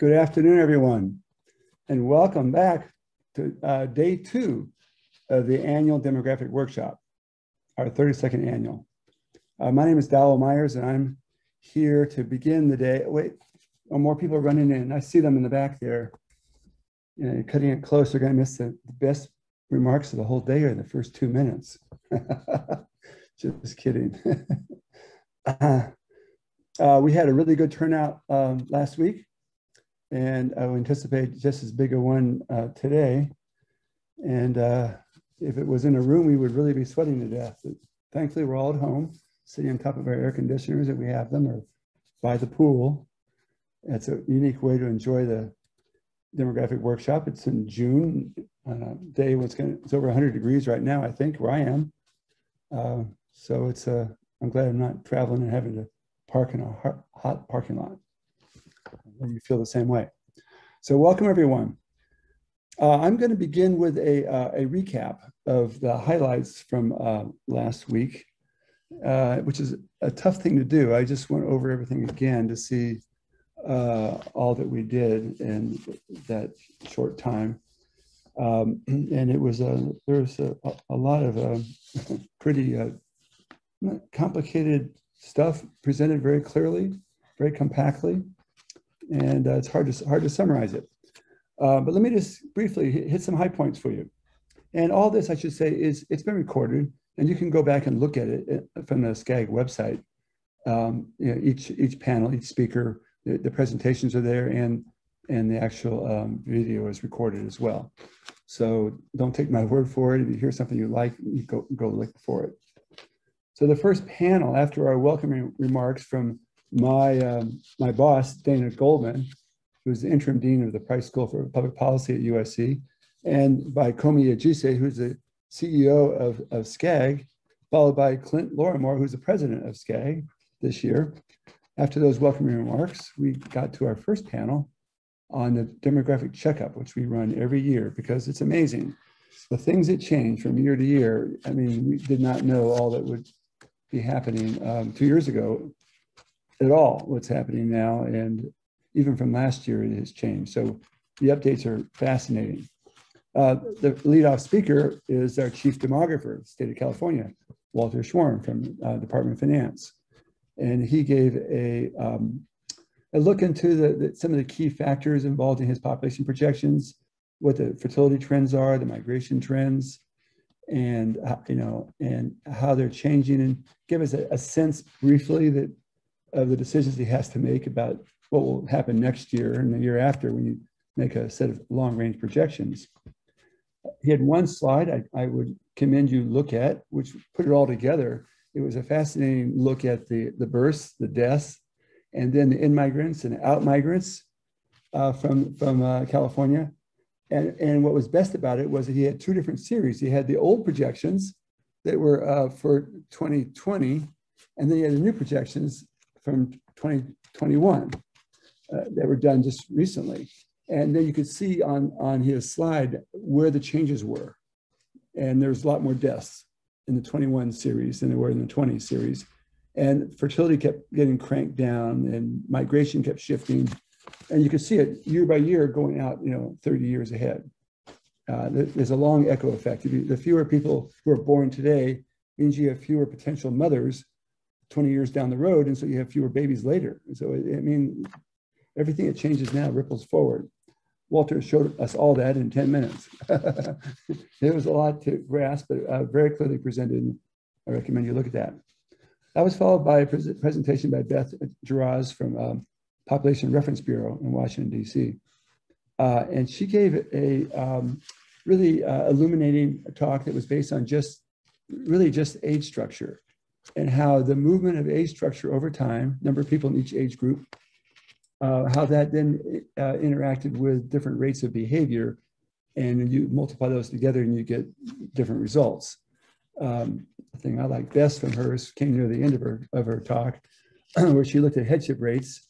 Good afternoon, everyone, and welcome back to day 2 of the annual demographic workshop, our 32nd annual. My name is Dowell Myers, and I'm here to begin the day. Wait, more people are running in. I see them in the back there. Cutting it close, they're going to miss the best remarks of the whole day in the first 2 minutes. Just kidding. We had a really good turnout last week, and I would anticipate just as big a one today. And if it was in a room, we would really be sweating to death. But thankfully, we're all at home, sitting on top of our air conditioners if we have them, or by the pool. It's a unique way to enjoy the demographic workshop. It's in June, day it's over 100 degrees right now, I think, where I am. So it's I'm glad I'm not traveling and having to park in a hot parking lot. You feel the same way. So welcome, everyone. I'm going to begin with a recap of the highlights from last week, which is a tough thing to do. I just went over everything again to see all that we did in that short time. And it was there was a lot of pretty complicated stuff presented very clearly, very compactly, and it's hard to summarize it. But let me just briefly hit some high points for you. And all this, I should say, it's been recorded, and you can go back and look at it from the SCAG website. Each panel, each speaker, the presentations are there, and the actual video is recorded as well. So don't take my word for it. If you hear something you like, you go look for it. So the first panel, after our welcoming remarks from my boss, Dana Goldman, who's the interim dean of the Price School for Public Policy at USC, and by Komi Ajise, who's the CEO of SCAG, followed by Clint Lorimore, who's the president of SCAG this year. After those welcoming remarks, we got to our first panel on the demographic checkup, which we run every year because it's amazing. The things that change from year to year. I mean, we did not know all that would be happening 2 years ago at all, what's happening now. And even from last year, it has changed. So the updates are fascinating. The leadoff speaker is our chief demographer, state of California, Walter Schweitzer from Department of Finance. And he gave a look into some of the key factors involved in his population projections, what the fertility trends are, the migration trends, and and how they're changing, and give us a sense briefly of the decisions he has to make about what will happen next year and the year after when you make a set of long-range projections. He had one slide I would commend you look at, which put it all together. It was a fascinating look at the births, the deaths, and then the in-migrants and out-migrants from California. And what was best about it was that he had 2 different series. He had the old projections that were for 2020, and then he had the new projections from 2021 that were done just recently. And then you could see on his slide where the changes were. And there's a lot more deaths in the 21 series than there were in the 20 series. And fertility kept getting cranked down, and migration kept shifting. And you can see it year by year going out, 30 years ahead. There's a long echo effect. The fewer people who are born today means you have fewer potential mothers 20 years down the road, and so you have fewer babies later. So, everything that changes now ripples forward. Walter showed us all that in 10 minutes. There was a lot to grasp, but very clearly presented. I recommend you look at that. That was followed by a presentation by Beth Giraz from Population Reference Bureau in Washington, D.C. And she gave a really illuminating talk that was based on just age structure, and how the movement of age structure over time, number of people in each age group, how that then interacted with different rates of behavior, and you multiply those together and you get different results. The thing I like best from hers came near the end of her talk, where she looked at headship rates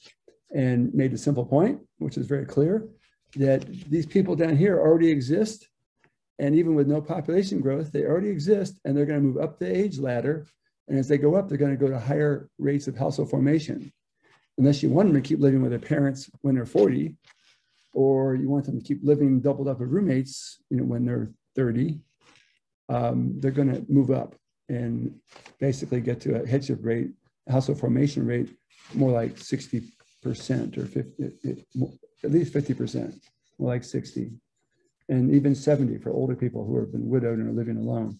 and made a simple point, which is very clear, that these people down here already exist, and even with no population growth, they already exist, and they're going to move up the age ladder, and as they go up, they're going to go to higher rates of household formation. Unless you want them to keep living with their parents when they're 40, or you want them to keep living doubled up with roommates, when they're 30, they're going to move up and basically get to a headship rate, household formation rate, more like 60% or 50, at least 50%, more like 60, and even 70 for older people who have been widowed and are living alone.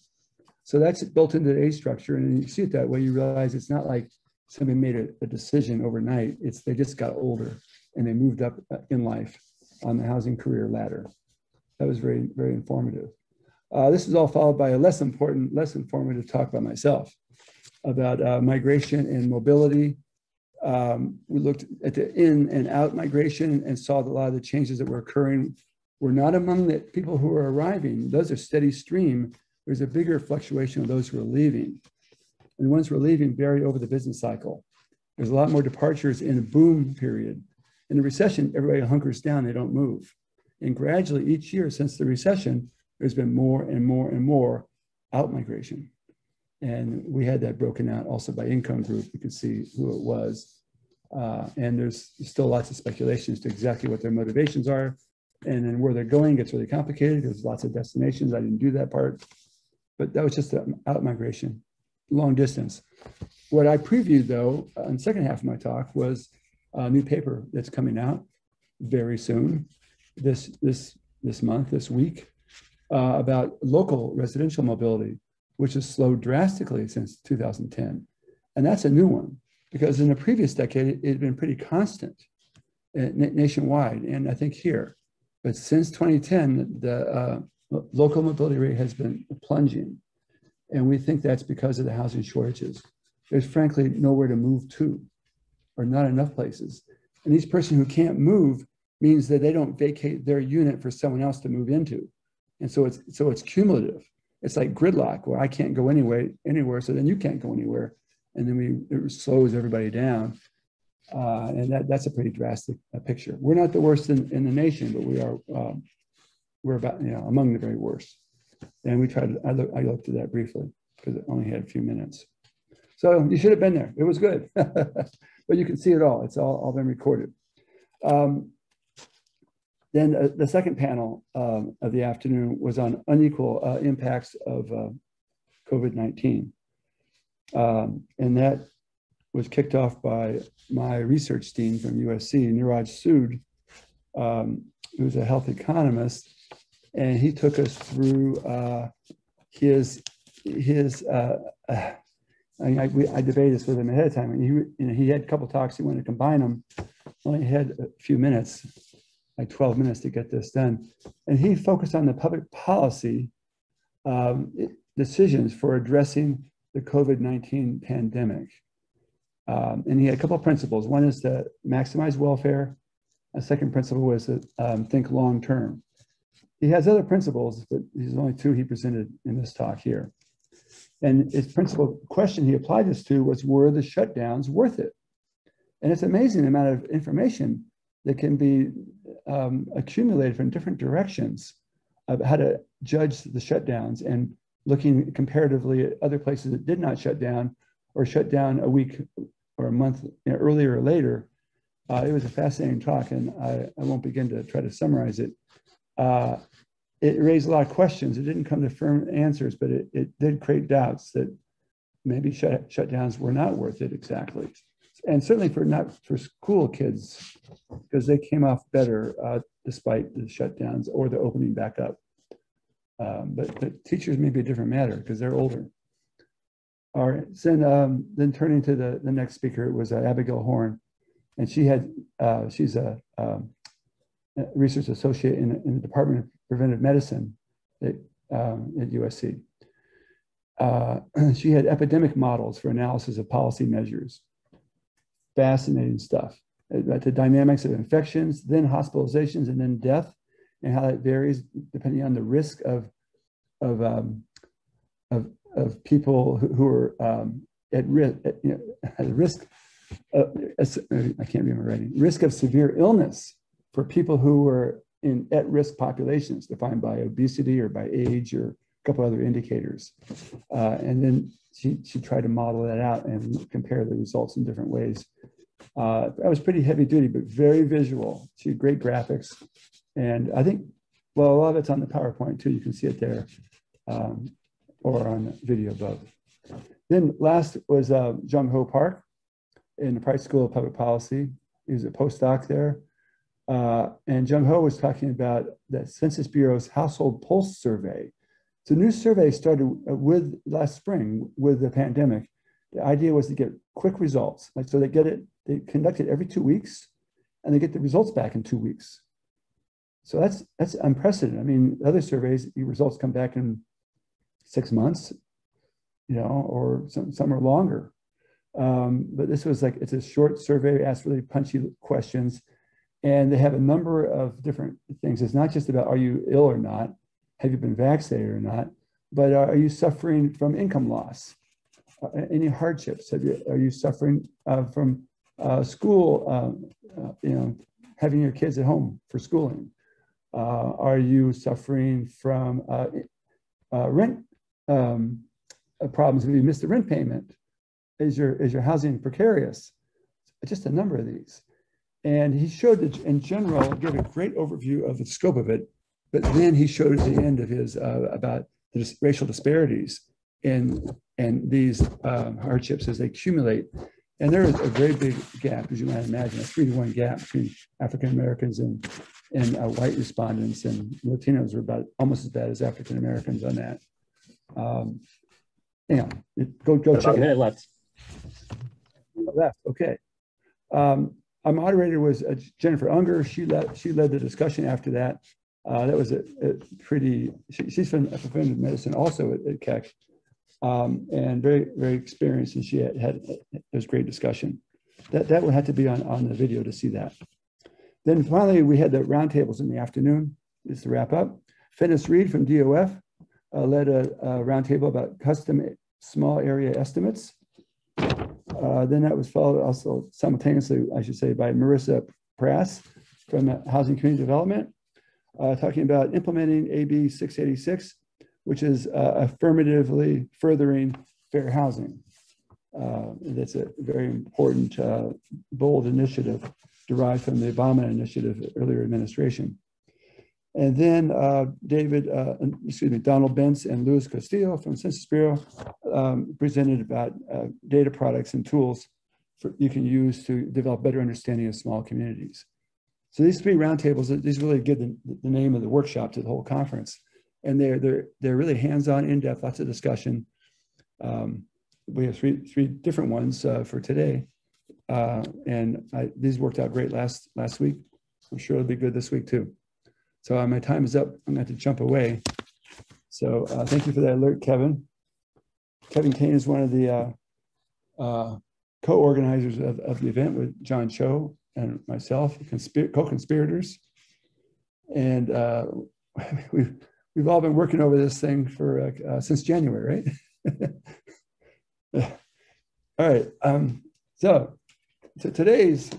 So that's built into the age structure. And you see it that way, you realize it's not like somebody made a decision overnight. They just got older and they moved up in life on the housing career ladder. That was very, very informative. This is all followed by a less informative talk by myself about migration and mobility. We looked at the in and out migration and saw that a lot of the changes that were occurring were not among the people who are arriving. Those are steady stream. There's a bigger fluctuation of those who are leaving. And the ones who are leaving vary over the business cycle. There's a lot more departures in a boom period. In the recession, everybody hunkers down, they don't move. And gradually each year since the recession, there's been more and more and more out migration. And we had that broken out also by income group. You could see who it was. And there's still lots of speculation as to exactly what their motivations are. And then where they're going gets really complicated. There's lots of destinations. I didn't do that part. But that was just out migration, long distance. What I previewed, though, in the second half of my talk was a new paper that's coming out very soon, this month, this week, about local residential mobility, which has slowed drastically since 2010. And that's a new one, because in the previous decade, it had been pretty constant nationwide, and I think here. But since 2010, the local mobility rate has been plunging. And we think that's because of the housing shortages. There's frankly nowhere to move to, or not enough places. And each person who can't move means that they don't vacate their unit for someone else to move into. And so it's cumulative. It's like gridlock, where I can't go anywhere, so then you can't go anywhere. And then it slows everybody down. And that's a pretty drastic picture. We're not the worst in the nation, but we're about, among the very worst. And I looked at that briefly because it only had a few minutes. So you should have been there. It was good. But you can see it all. It's all been recorded. Then the second panel of the afternoon was on unequal impacts of COVID-19. And that was kicked off by my research team from USC, Niraj Sood, who's a health economist. And he took us through his I debated this with him ahead of time. And he had a couple talks. He wanted to combine them. Only had a few minutes, like 12 minutes to get this done. And he focused on the public policy decisions for addressing the COVID-19 pandemic. And he had a couple of principles. One is to maximize welfare. A second principle was to think long-term. He has other principles, but these are only two he presented in this talk here. And his principal question he applied this to was, were the shutdowns worth it? And it's amazing the amount of information that can be accumulated from different directions of how to judge the shutdowns, and looking comparatively at other places that did not shut down or shut down a week or a month earlier or later. It was a fascinating talk, and I won't begin to try to summarize it. It raised a lot of questions. It didn't come to firm answers, but it did create doubts that maybe shutdowns were not worth it exactly. And certainly not for school kids, because they came off better despite the shutdowns or the opening back up. But teachers may be a different matter because they're older. All right, so then turning to the next speaker, it was Abigail Horn. And she's a research associate in the Department of Preventive Medicine at USC. She had epidemic models for analysis of policy measures. Fascinating stuff. The dynamics of infections, then hospitalizations, and then death, and how that varies depending on the risk of people who are at risk. I can't remember writing. Risk of severe illness for people who are in at-risk populations, defined by obesity or by age or a couple other indicators. And then she tried to model that out and compare the results in different ways. That was pretty heavy duty, but very visual. She had great graphics. And I think, well, a lot of it's on the PowerPoint too. You can see it there or on the video above. Then last was Jung Ho Park in the Price School of Public Policy. He was a postdoc there. And Jung Ho was talking about the Census Bureau's Household Pulse Survey. It's a new survey started with last spring with the pandemic. The idea was to get quick results. Like, so they conduct it every 2 weeks and they get the results back in 2 weeks. So that's unprecedented. I mean, other surveys, the results come back in 6 months, you know, or some are longer. But this was like, it's a short survey, asks really punchy questions. And they have a number of different things. It's not just about, are you ill or not? Have you been vaccinated or not? But are you suffering from income loss? Any hardships? Are you suffering from school, you know, having your kids at home for schooling? Are you suffering from rent problems? Have you missed the rent payment? Is your housing precarious? Just a number of these. And he showed that in general, gave a great overview of the scope of it, but then he showed at the end of his about the racial disparities in these hardships as they accumulate. And there is a very big gap, as you might imagine, a 3-to-1 gap between African Americans and white respondents, and Latinos are about almost as bad as African Americans on that. Yeah, go check it. A minute left. Left, okay. Our moderator was Jennifer Unger. She led the discussion after that. That was a pretty, she's from preventive medicine also at Keck, and very, very experienced, and she it was great discussion. That would have to be on the video to see that. Then finally, we had the roundtables in the afternoon, just to wrap up. Fennis Reed from DOF led a roundtable about custom small area estimates. Then that was followed also simultaneously, I should say, by Marissa Prass from Housing Community Development, talking about implementing AB 686, which is affirmatively furthering fair housing. That's a very important, bold initiative derived from the Obama initiative earlier administration. And then Donald Bentz and Luis Castillo from Census Bureau presented about data products and tools you can use to develop better understanding of small communities. So these 3 roundtables, these really give the name of the workshop to the whole conference. And they're really hands-on, in-depth, lots of discussion. We have three different ones for today. And these worked out great last week. I'm sure it'll be good this week too. So my time is up. I'm going to have to jump away. So thank you for that alert, Kevin. Kevin Kane is one of the co-organizers of the event with John Cho and myself, co-conspirators. And we've all been working over this thing for since January, right? All right. So today's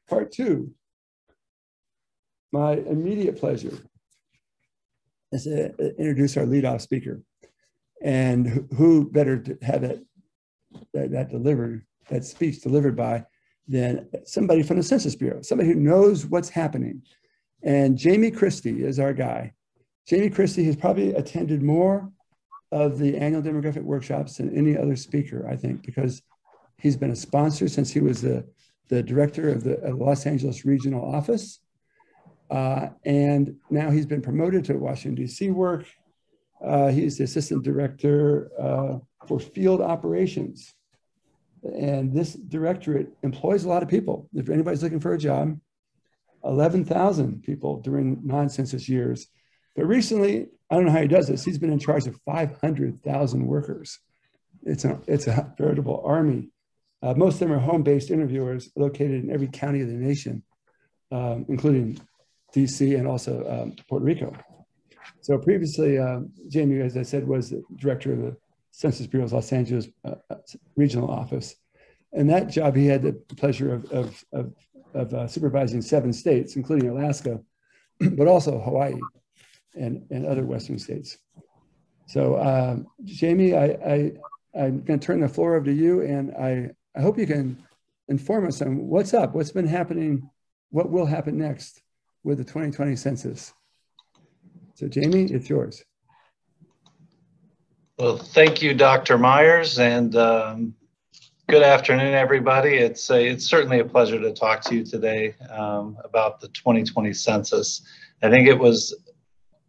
part 2. My immediate pleasure is to introduce our leadoff speaker, and who better to have that speech delivered by than somebody from the Census Bureau, somebody who knows what's happening. And Jamie Christie is our guy. Jamie Christie has probably attended more of the annual demographic workshops than any other speaker, I think, because he's been a sponsor since he was the director of the Los Angeles Regional Office. And now he's been promoted to Washington, D.C. work. He's the assistant director for field operations. And this directorate employs a lot of people. If anybody's looking for a job, 11,000 people during non-census years. But recently, I don't know how he does this, he's been in charge of 500,000 workers. It's a veritable army. Most of them are home-based interviewers located in every county of the nation, including DC and also Puerto Rico. So previously, Jamie, as I said, was the director of the Census Bureau's Los Angeles Regional Office. And that job, he had the pleasure of supervising 7 states, including Alaska, but also Hawaii and other Western states. So Jamie, I'm going to turn the floor over to you, and I hope you can inform us on what's up, what's been happening, what will happen next with the 2020 census. So Jamie, it's yours. Well, thank you, Dr. Myers, and good afternoon, everybody. It's certainly a pleasure to talk to you today about the 2020 census. I think it was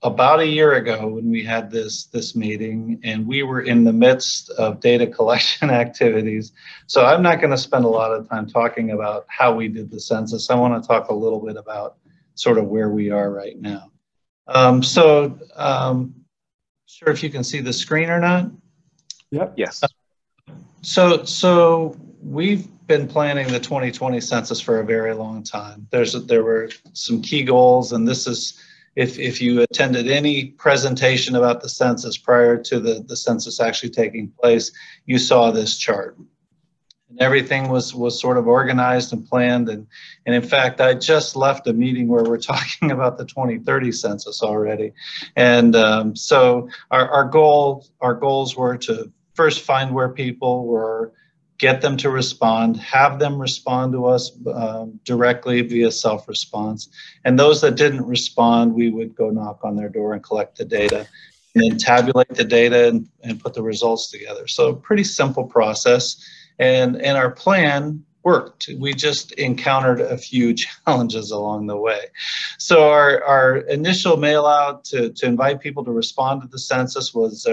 about a year ago when we had this meeting, and we were in the midst of data collection activities. So I'm not going to spend a lot of time talking about how we did the census. I want to talk a little bit about sort of where we are right now. Sure if you can see the screen or not. Yep. Yes. So we've been planning the 2020 census for a very long time. There were some key goals, and this is, if you attended any presentation about the census prior to the census actually taking place, you saw this chart. And everything was sort of organized and planned. And in fact, I just left a meeting where we're talking about the 2030 census already. And so our goals were to first find where people were, get them to respond, have them respond to us directly via self-response. And those that didn't respond, we would go knock on their door and collect the data, and then tabulate the data and put the results together. So pretty simple process. And our plan worked. We just encountered a few challenges along the way. So our initial mail out to invite people to respond to the census was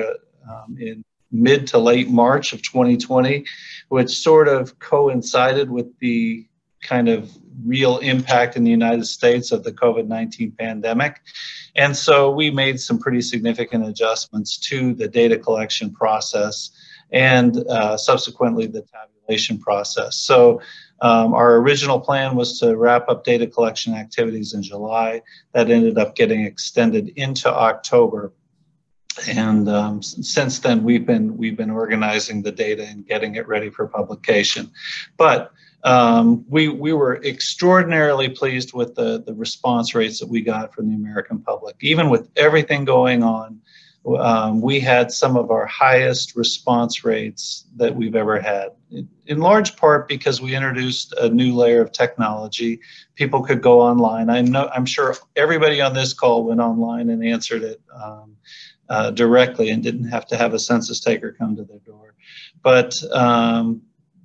in mid to late March of 2020, which sort of coincided with the kind of real impact in the United States of the COVID-19 pandemic. And so we made some pretty significant adjustments to the data collection process and subsequently the tabulation process. So our original plan was to wrap up data collection activities in July. That ended up getting extended into October. And since then, we've been organizing the data and getting it ready for publication. But we were extraordinarily pleased with the response rates that we got from the American public. Even with everything going on, we had some of our highest response rates that we've ever had, in large part because we introduced a new layer of technology. People could go online. I'm sure everybody on this call went online and answered it directly and didn't have to have a census taker come to their door. But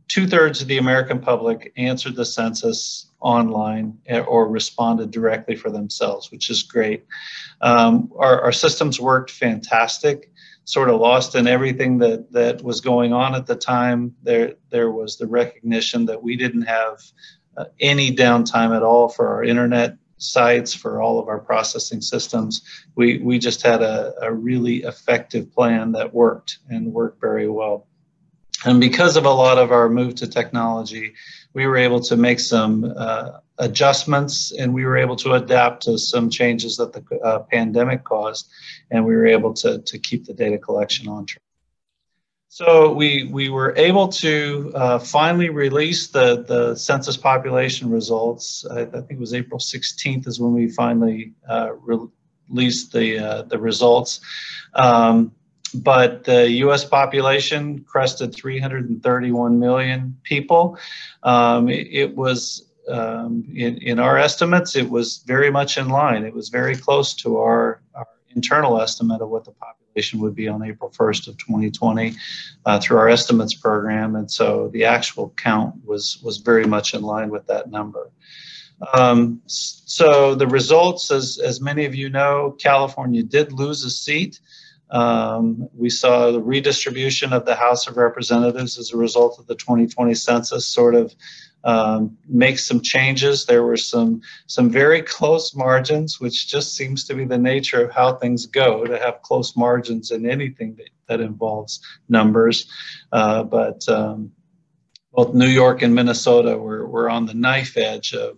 2/3 of the American public answered the census online or responded directly for themselves, which is great. Our systems worked fantastic, sort of lost in everything that was going on at the time. There was the recognition that we didn't have any downtime at all for our internet sites, for all of our processing systems. We just had a really effective plan that worked and worked very well. And because of a lot of our move to technology, we were able to make some adjustments, and we were able to adapt to some changes that the pandemic caused, and we were able to keep the data collection on track. So we were able to finally release the census population results. I think it was April 16th is when we finally released the results. But the U.S. population crested 331 million people. It was, in our estimates, it was very much in line. It was very close to our internal estimate of what the population would be on April 1st of 2020 through our estimates program. And so the actual count was very much in line with that number. So the results, as many of you know, California did lose a seat. We saw the redistribution of the House of Representatives as a result of the 2020 census sort of make some changes. There were some very close margins, which just seems to be the nature of how things go, to have close margins in anything that involves numbers. But both New York and Minnesota were on the knife edge of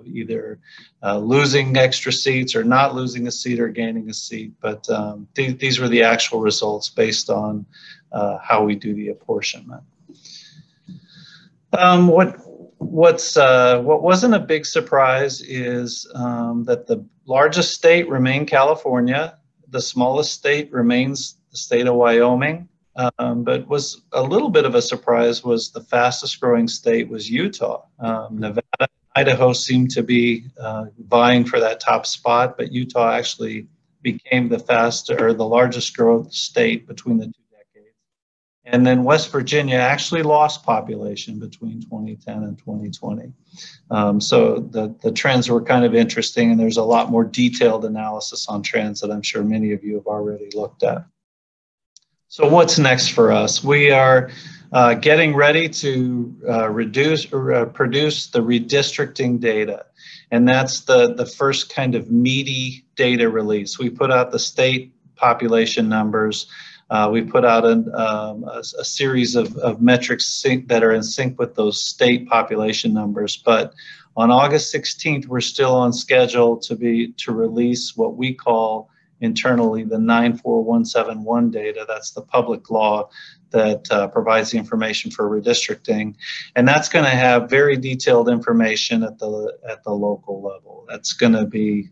either losing extra seats or not losing a seat or gaining a seat. But these were the actual results based on how we do the apportionment. What wasn't a big surprise is that the largest state remained California. The smallest state remains the state of Wyoming. but was a little bit of a surprise was the fastest growing state was Utah. Nevada and Idaho seemed to be vying for that top spot, but Utah actually became the largest growth state between the 2 decades. And then West Virginia actually lost population between 2010 and 2020. So the trends were kind of interesting, and there's a lot more detailed analysis on trends that I'm sure many of you have already looked at. So what's next for us? We are getting ready to produce the redistricting data. And that's the first kind of meaty data release. We put out the state population numbers. We put out a series of metrics that are in sync with those state population numbers. But on August 16th, we're still on schedule to release what we call internally the 94171 data. That's the public law that provides the information for redistricting, and that's going to have very detailed information at the local level. That's going to be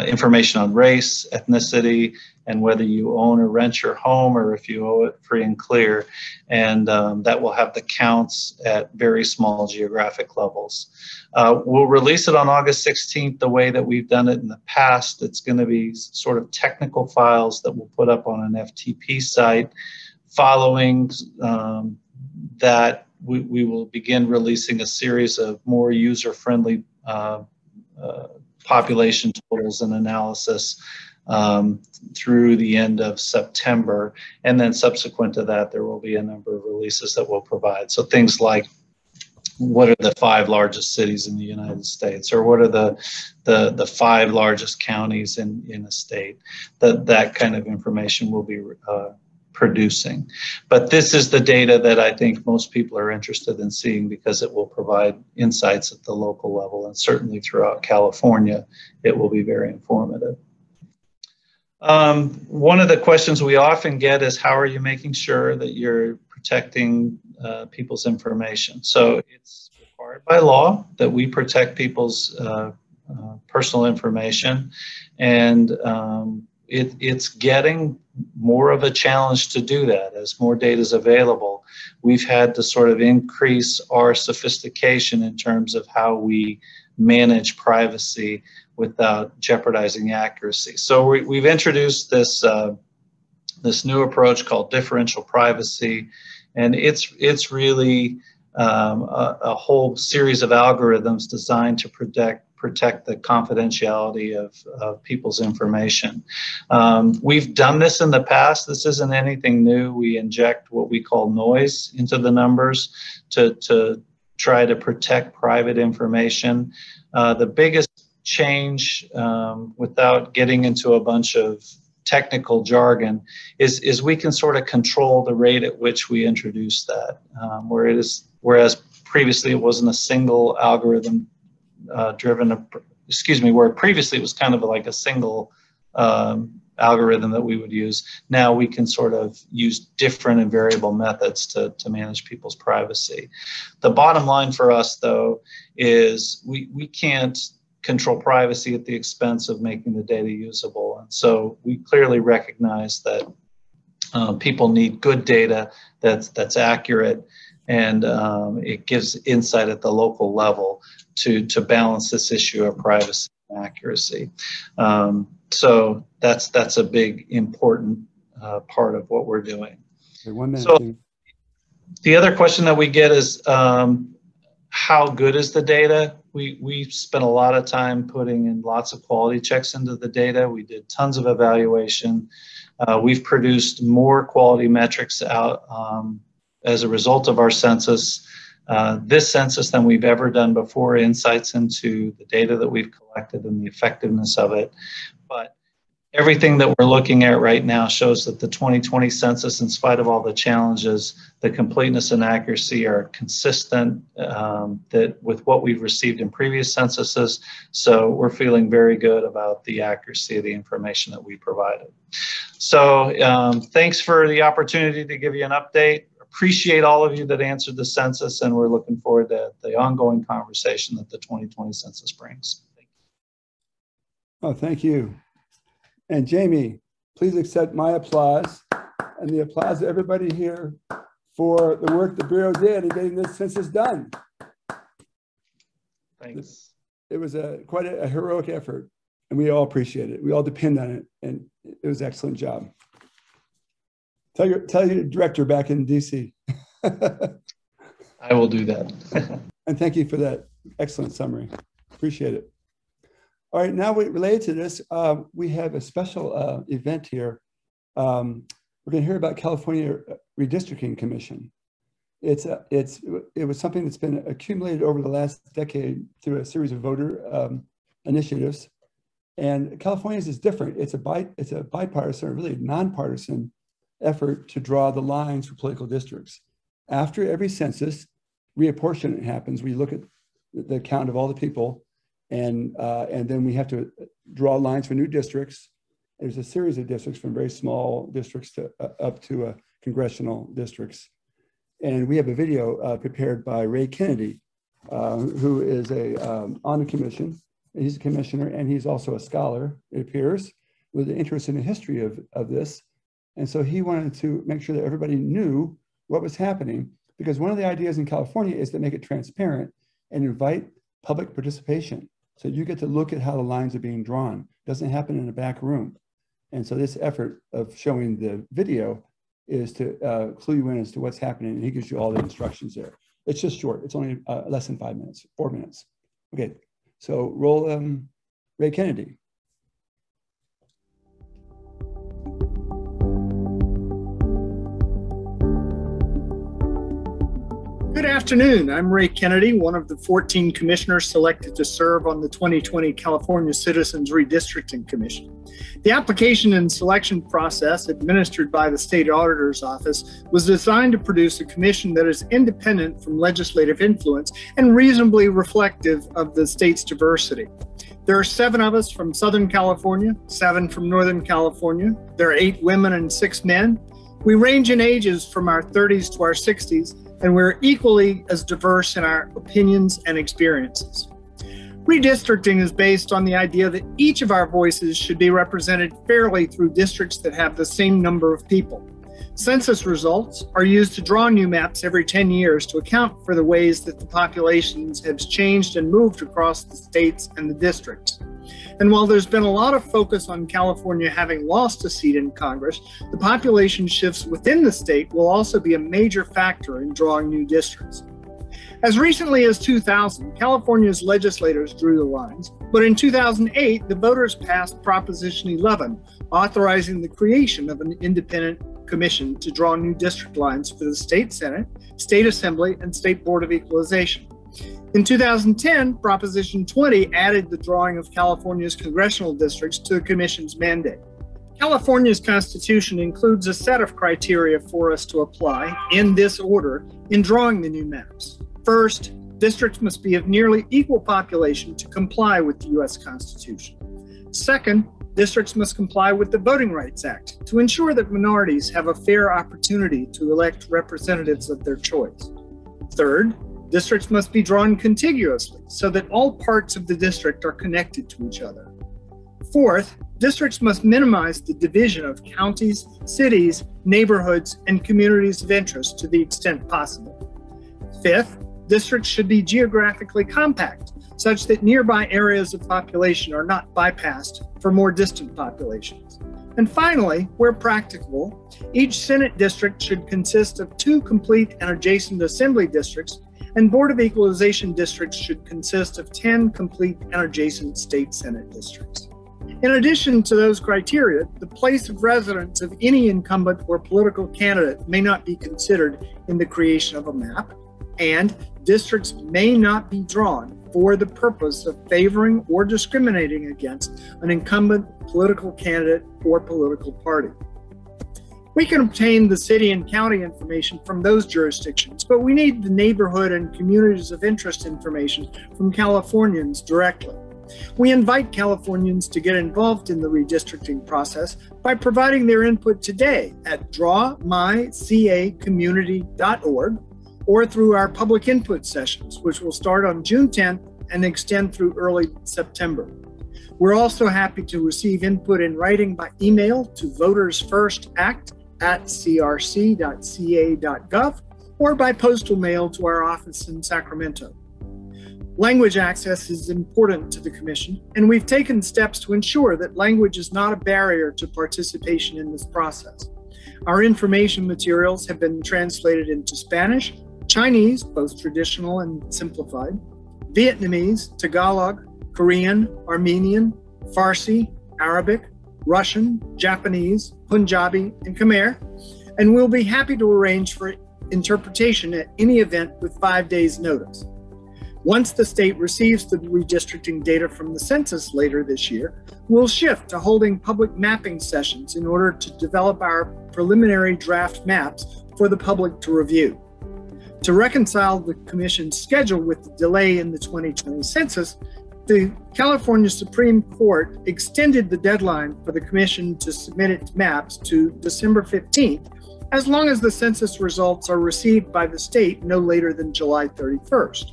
information on race, ethnicity, and whether you own or rent your home, or if you owe it free and clear. And that will have the counts at very small geographic levels. We'll release it on August 16th the way that we've done it in the past. It's going to be sort of technical files that we'll put up on an FTP site. Following that, we will begin releasing a series of more user-friendly population totals and analysis through the end of September. And then subsequent to that, there will be a number of releases that we'll provide. So things like, what are the 5 largest cities in the United States, or what are the 5 largest counties in a state? That kind of information will be producing. But this is the data that I think most people are interested in seeing, because it will provide insights at the local level, and certainly throughout California, it will be very informative. One of the questions we often get is, how are you making sure that you're protecting people's information? So it's required by law that we protect people's personal information, and it's getting more of a challenge to do that as more data is available. We've had to sort of increase our sophistication in terms of how we manage privacy without jeopardizing accuracy. So we've introduced this this new approach called differential privacy, and it's really a whole series of algorithms designed to protect the confidentiality of people's information. We've done this in the past. This isn't anything new. We inject what we call noise into the numbers to try to protect private information. The biggest change, without getting into a bunch of technical jargon, is we can sort of control the rate at which we introduce that, whereas previously it wasn't a single algorithm where previously it was kind of like a single algorithm that we would use. Now we can sort of use different and variable methods to manage people's privacy. The bottom line for us, though, is we can't control privacy at the expense of making the data usable. And so we clearly recognize that people need good data that's accurate, and it gives insight at the local level to balance this issue of privacy and accuracy. So that's a big, important part of what we're doing. Okay, 1 minute. So the other question that we get is, how good is the data? We spent a lot of time putting in lots of quality checks into the data. We did tons of evaluation. We've produced more quality metrics out as a result of our census. This census than we've ever done before, insights into the data that we've collected and the effectiveness of it. But everything that we're looking at right now shows that the 2020 census, in spite of all the challenges, the completeness and accuracy are consistent with what we've received in previous censuses. So we're feeling very good about the accuracy of the information that we provided. So thanks for the opportunity to give you an update. Appreciate all of you that answered the census, and we're looking forward to the ongoing conversation that the 2020 census brings. Thank you. Oh, thank you. And Jamie, please accept my applause and the applause to everybody here for the work the Bureau did in getting this census done. Thanks. It was quite a heroic effort, and we all appreciate it. We all depend on it, and it was an excellent job. Tell your director back in DC. I will do that. And thank you for that excellent summary. Appreciate it. All right, now related to this, we have a special event here. We're going to hear about California Redistricting Commission. It was something that's been accumulated over the last decade through a series of voter initiatives. And California's is different. It's a bipartisan, really nonpartisan effort to draw the lines for political districts. After every census, reapportionment happens. We look at the count of all the people, and then we have to draw lines for new districts. There's a series of districts from very small districts to up to congressional districts. And we have a video prepared by Ray Kennedy, who is on the commission. He's a commissioner, and he's also a scholar, it appears, with an interest in the history of this. And so he wanted to make sure that everybody knew what was happening, because one of the ideas in California is to make it transparent and invite public participation. So you get to look at how the lines are being drawn. It doesn't happen in a back room. And so this effort of showing the video is to clue you in as to what's happening, and he gives you all the instructions there. It's just short. It's only less than 5 minutes, 4 minutes. Okay, so roll Ray Kennedy. Good afternoon. I'm Ray Kennedy, one of the 14 commissioners selected to serve on the 2020 California Citizens Redistricting Commission. The application and selection process administered by the State Auditor's Office was designed to produce a commission that is independent from legislative influence and reasonably reflective of the state's diversity. There are 7 of us from Southern California, 7 from Northern California. There are 8 women and 6 men. We range in ages from our 30s to our 60s, and we're equally as diverse in our opinions and experiences. Redistricting is based on the idea that each of our voices should be represented fairly through districts that have the same number of people. Census results are used to draw new maps every 10 years to account for the ways that the populations have changed and moved across the states and the districts. And while there's been a lot of focus on California having lost a seat in Congress, the population shifts within the state will also be a major factor in drawing new districts. As recently as 2000, California's legislators drew the lines, but in 2008, the voters passed Proposition 11, authorizing the creation of an independent commission to draw new district lines for the state Senate, state Assembly, and state Board of Equalization. In 2010, Proposition 20 added the drawing of California's congressional districts to the Commission's mandate. California's Constitution includes a set of criteria for us to apply, in this order, in drawing the new maps. First, districts must be of nearly equal population to comply with the U.S. Constitution. Second, districts must comply with the Voting Rights Act to ensure that minorities have a fair opportunity to elect representatives of their choice. Third, districts must be drawn contiguously so that all parts of the district are connected to each other. Fourth, districts must minimize the division of counties, cities, neighborhoods, and communities of interest to the extent possible. Fifth, districts should be geographically compact, such that nearby areas of population are not bypassed for more distant populations. And finally, where practicable, each Senate district should consist of 2 complete and adjacent Assembly districts, and Board of Equalization districts should consist of 10 complete and adjacent state Senate districts. In addition to those criteria, the place of residence of any incumbent or political candidate may not be considered in the creation of a map, and districts may not be drawn for the purpose of favoring or discriminating against an incumbent political candidate or political party. We can obtain the city and county information from those jurisdictions, but we need the neighborhood and communities of interest information from Californians directly. We invite Californians to get involved in the redistricting process by providing their input today at drawmycacommunity.org or through our public input sessions, which will start on June 10th and extend through early September. We're also happy to receive input in writing by email to votersfirstact crc.ca.gov or by postal mail to our office in Sacramento. Language access is important to the Commission, and we've taken steps to ensure that language is not a barrier to participation in this process. Our information materials have been translated into Spanish, Chinese, both traditional and simplified, Vietnamese, Tagalog, Korean, Armenian, Farsi, Arabic, Russian, Japanese, Punjabi, and Khmer, and we'll be happy to arrange for interpretation at any event with 5 days' notice. Once the state receives the redistricting data from the census later this year, we'll shift to holding public mapping sessions in order to develop our preliminary draft maps for the public to review. To reconcile the Commission's schedule with the delay in the 2020 census, the California Supreme Court extended the deadline for the Commission to submit its maps to December 15th, as long as the census results are received by the state no later than July 31st.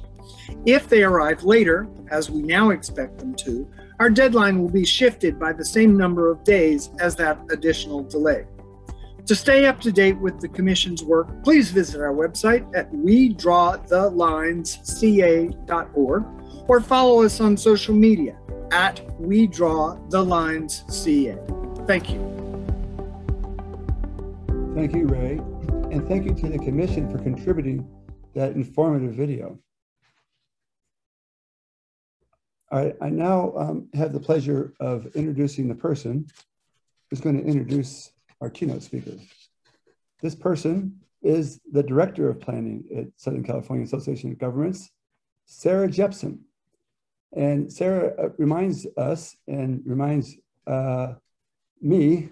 If they arrive later, as we now expect them to, our deadline will be shifted by the same number of days as that additional delay. To stay up to date with the Commission's work, please visit our website at wedrawthelinesca.org or follow us on social media at wedrawthelinesca. Thank you. Thank you, Ray. And thank you to the Commission for contributing that informative video. I now have the pleasure of introducing the person who's going to introduce our keynote speaker. This person is the Director of Planning at Southern California Association of Governments, Sarah Jepson. And Sarah reminds us and reminds me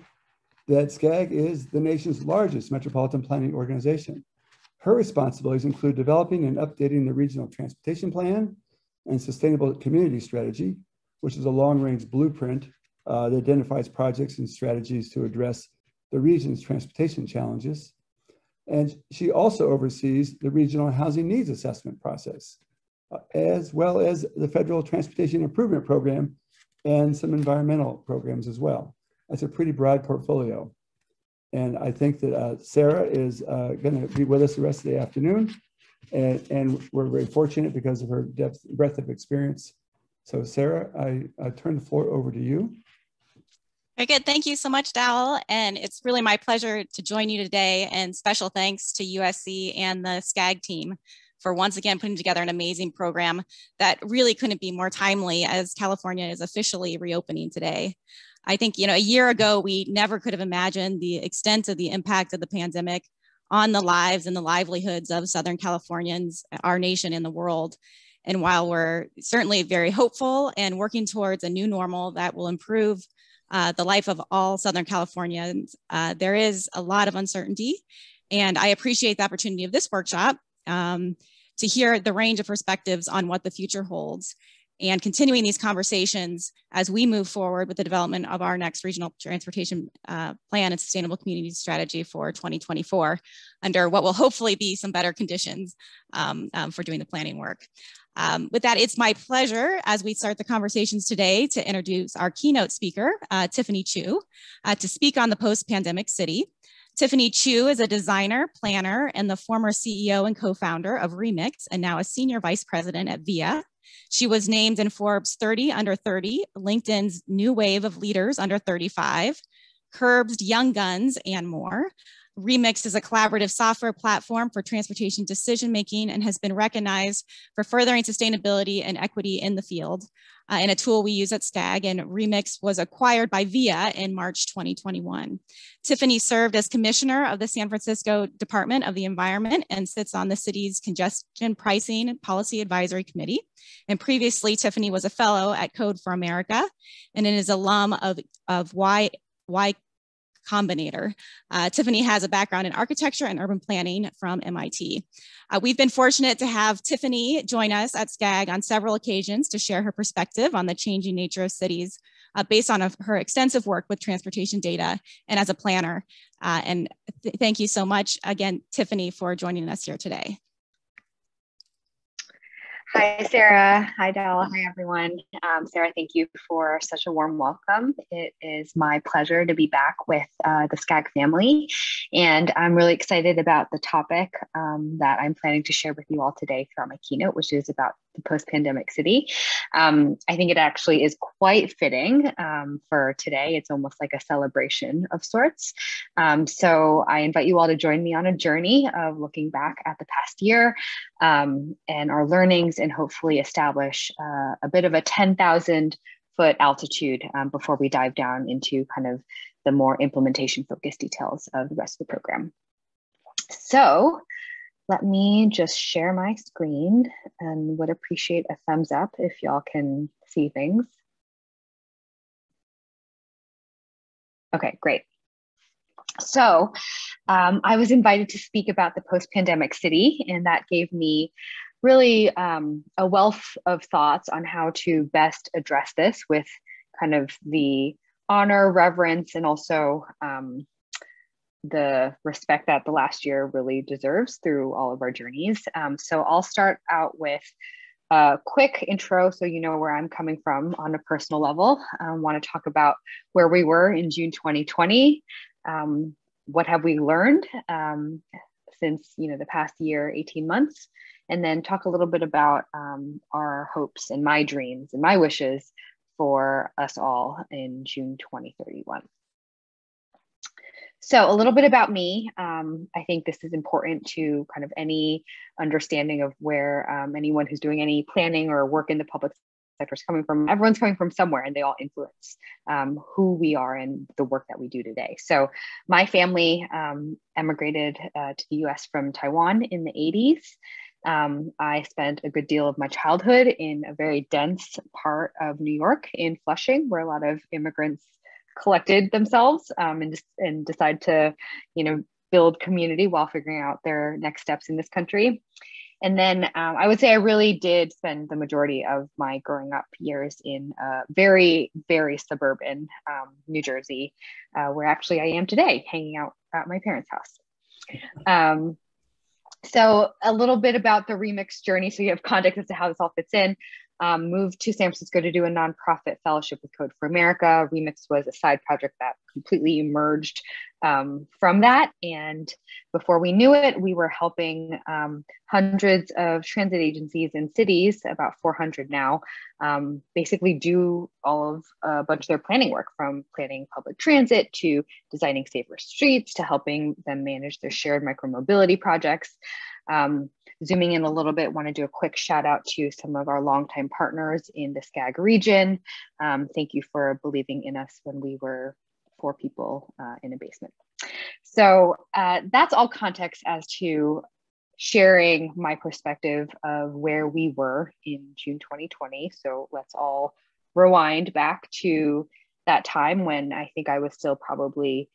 that SCAG is the nation's largest metropolitan planning organization. Her responsibilities include developing and updating the regional transportation plan and sustainable community strategy, which is a long-range blueprint that identifies projects and strategies to address the region's transportation challenges. And she also oversees the regional housing needs assessment process, as well as the federal transportation improvement program and some environmental programs as well. That's a pretty broad portfolio. And I think that Sarah is going to be with us the rest of the afternoon. And we're very fortunate because of her depth and breadth of experience. So Sarah, I turn the floor over to you. Very good. Thank you so much, Dowell. And it's really my pleasure to join you today. And special thanks to USC and the SCAG team for once again putting together an amazing program that really couldn't be more timely as California is officially reopening today. I think, a year ago, we never could have imagined the extent of the impact of the pandemic on the lives and the livelihoods of Southern Californians, our nation, and the world. And while we're certainly very hopeful and working towards a new normal that will improve the life of all Southern Californians, there is a lot of uncertainty. And I appreciate the opportunity of this workshop to hear the range of perspectives on what the future holds and continuing these conversations as we move forward with the development of our next regional transportation plan and sustainable community strategy for 2024 under what will hopefully be some better conditions for doing the planning work. With that, it's my pleasure as we start the conversations today to introduce our keynote speaker, Tiffany Chu, to speak on the post-pandemic city. Tiffany Chu is a designer, planner, and the former CEO and co-founder of Remix, and now a senior vice president at VIA. She was named in Forbes 30 Under 30, LinkedIn's New Wave of Leaders Under 35, Curb's Young Guns, and more. Remix is a collaborative software platform for transportation decision-making and has been recognized for furthering sustainability and equity in the field, and a tool we use at SCAG. And Remix was acquired by VIA in March 2021. Tiffany served as commissioner of the San Francisco Department of the Environment and sits on the city's Congestion Pricing Policy Advisory Committee. And previously, Tiffany was a fellow at Code for America and is alum of Y Combinator. Tiffany has a background in architecture and urban planning from MIT. We've been fortunate to have Tiffany join us at SCAG on several occasions to share her perspective on the changing nature of cities based on her extensive work with transportation data and as a planner. Thank you so much again, Tiffany, for joining us here today. Hi, Sarah. Hi, Dell. Hi, everyone. Sarah, thank you for such a warm welcome. It is my pleasure to be back with the SCAG family, and I'm really excited about the topic that I'm planning to share with you all today throughout my keynote, which is about the post-pandemic city. I think it actually is quite fitting for today. It's almost like a celebration of sorts. So I invite you all to join me on a journey of looking back at the past year and our learnings, and hopefully establish a bit of a 10,000 foot altitude before we dive down into kind of the more implementation focused details of the rest of the program. So let me just share my screen and would appreciate a thumbs up if y'all can see things. Okay, great. So I was invited to speak about the post-pandemic city, and that gave me really a wealth of thoughts on how to best address this with kind of the honor, reverence, and also the respect that the last year really deserves through all of our journeys. So I'll start out with a quick intro so you know where I'm coming from on a personal level. I want to talk about where we were in June 2020. What have we learned since the past year, 18 months, and then talk a little bit about our hopes and my dreams and my wishes for us all in June 2031. So a little bit about me. I think this is important to kind of any understanding of where anyone who's doing any planning or work in the public sector is coming from. Everyone's coming from somewhere, and they all influence who we are and the work that we do today. So my family emigrated to the US from Taiwan in the 80s. I spent a good deal of my childhood in a very dense part of New York in Flushing, where a lot of immigrants collected themselves and decide to, build community while figuring out their next steps in this country. And then I would say I really did spend the majority of my growing up years in very, very suburban New Jersey, where actually I am today, hanging out at my parents' house. So a little bit about the Remix journey, so you have context as to how this all fits in. Moved to San Francisco to do a nonprofit fellowship with Code for America. Remix was a side project that completely emerged from that. And before we knew it, we were helping hundreds of transit agencies in cities, about 400 now, basically do all of a bunch of their planning work, from planning public transit to designing safer streets to helping them manage their shared micromobility projects. Zooming in a little bit, want to do a quick shout out to some of our longtime partners in the SCAG region. Thank you for believing in us when we were 4 people in a basement. So that's all context as to sharing my perspective of where we were in June 2020. So let's all rewind back to that time when I think I was still probably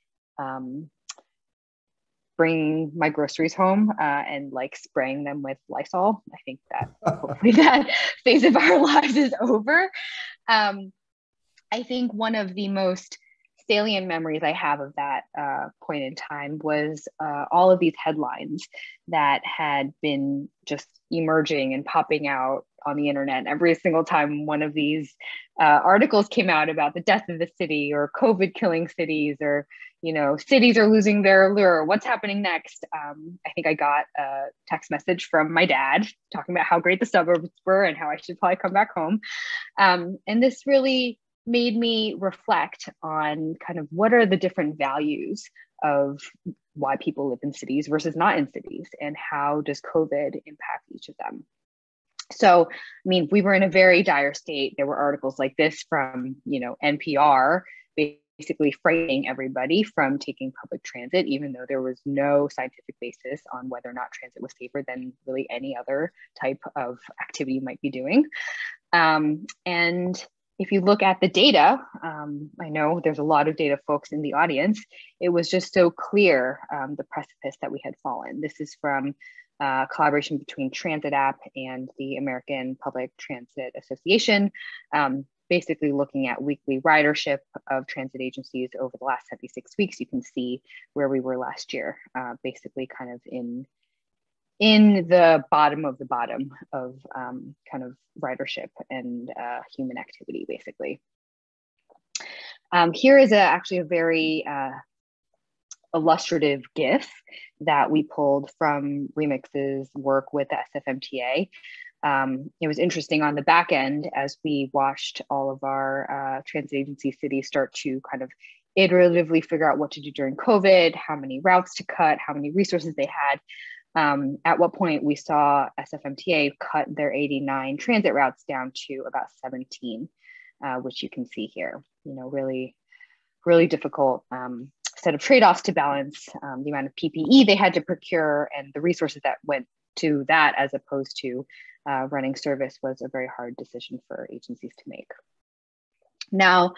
bringing my groceries home and like spraying them with Lysol. I think that hopefully that phase of our lives is over. I think one of the most salient memories I have of that point in time was all of these headlines that had been just emerging and popping out on the internet. Every single time one of these articles came out about the death of the city, or COVID killing cities, or cities are losing their allure, what's happening next? I think I got a text message from my dad talking about how great the suburbs were and how I should probably come back home. And this really made me reflect on kind of what are the different values of why people live in cities versus not in cities, and how does COVID impact each of them. So, I mean, we were in a very dire state. There were articles like this from, NPR, basically frightening everybody from taking public transit, even though there was no scientific basis on whether or not transit was safer than really any other type of activity you might be doing. And if you look at the data, I know there's a lot of data folks in the audience, it was just so clear the precipice that we had fallen. This is from collaboration between Transit App and the American Public Transit Association, basically looking at weekly ridership of transit agencies over the last 76 weeks. You can see where we were last year, basically kind of in in the bottom of kind of ridership and human activity, basically. Here is actually a very illustrative GIF that we pulled from Remix's work with the SFMTA. It was interesting on the back end as we watched all of our transit agency cities start to kind of iteratively figure out what to do during COVID, how many routes to cut, how many resources they had. At what point we saw SFMTA cut their 89 transit routes down to about 17, which you can see here. You know, really, really difficult set of trade-offs to balance the amount of PPE they had to procure and the resources that went to that as opposed to running service was a very hard decision for agencies to make. Now,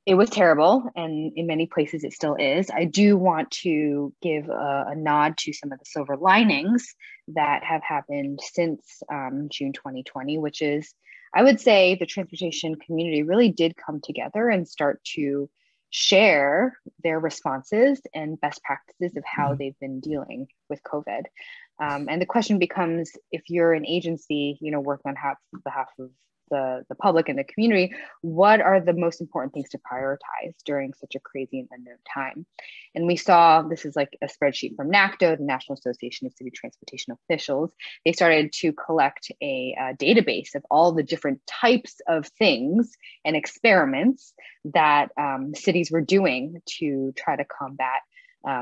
it was terrible, and in many places it still is. I do want to give a nod to some of the silver linings that have happened since June 2020, which is, I would say the transportation community really did come together and start to share their responses and best practices of how they've been dealing with COVID. And the question becomes, if you're an agency, you know, working on behalf of the public and the community, what are the most important things to prioritize during such a crazy and unknown time? And we saw, this is like a spreadsheet from NACTO, the National Association of City Transportation Officials. They started to collect a database of all the different types of things and experiments that cities were doing to try to combat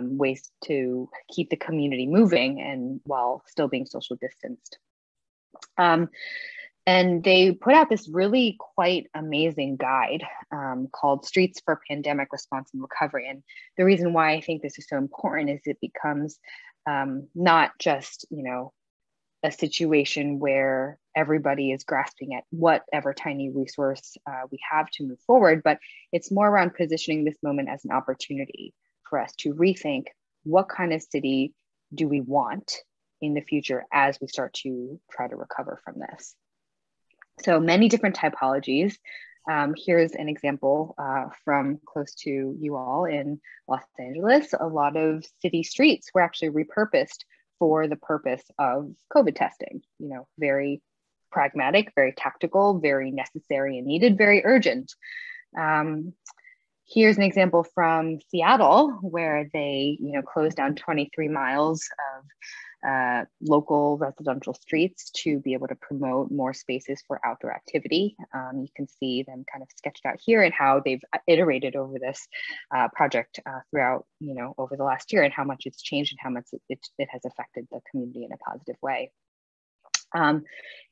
ways to keep the community moving and while still being social distanced. And they put out this really quite amazing guide called Streets for Pandemic Response and Recovery. And the reason why I think this is so important is it becomes not just, you know, a situation where everybody is grasping at whatever tiny resource we have to move forward, but it's more around positioning this moment as an opportunity for us to rethink what kind of city do we want in the future as we start to try to recover from this. So many different typologies. Here's an example from close to you all in Los Angeles. A lot of city streets were actually repurposed for the purpose of COVID testing. You know, very pragmatic, very tactical, very necessary and needed, very urgent. Here's an example from Seattle where they, you know, closed down 23 miles of local residential streets to be able to promote more spaces for outdoor activity. You can see them kind of sketched out here and how they've iterated over this project throughout, you know, over the last year and how much it's changed and how much it has affected the community in a positive way.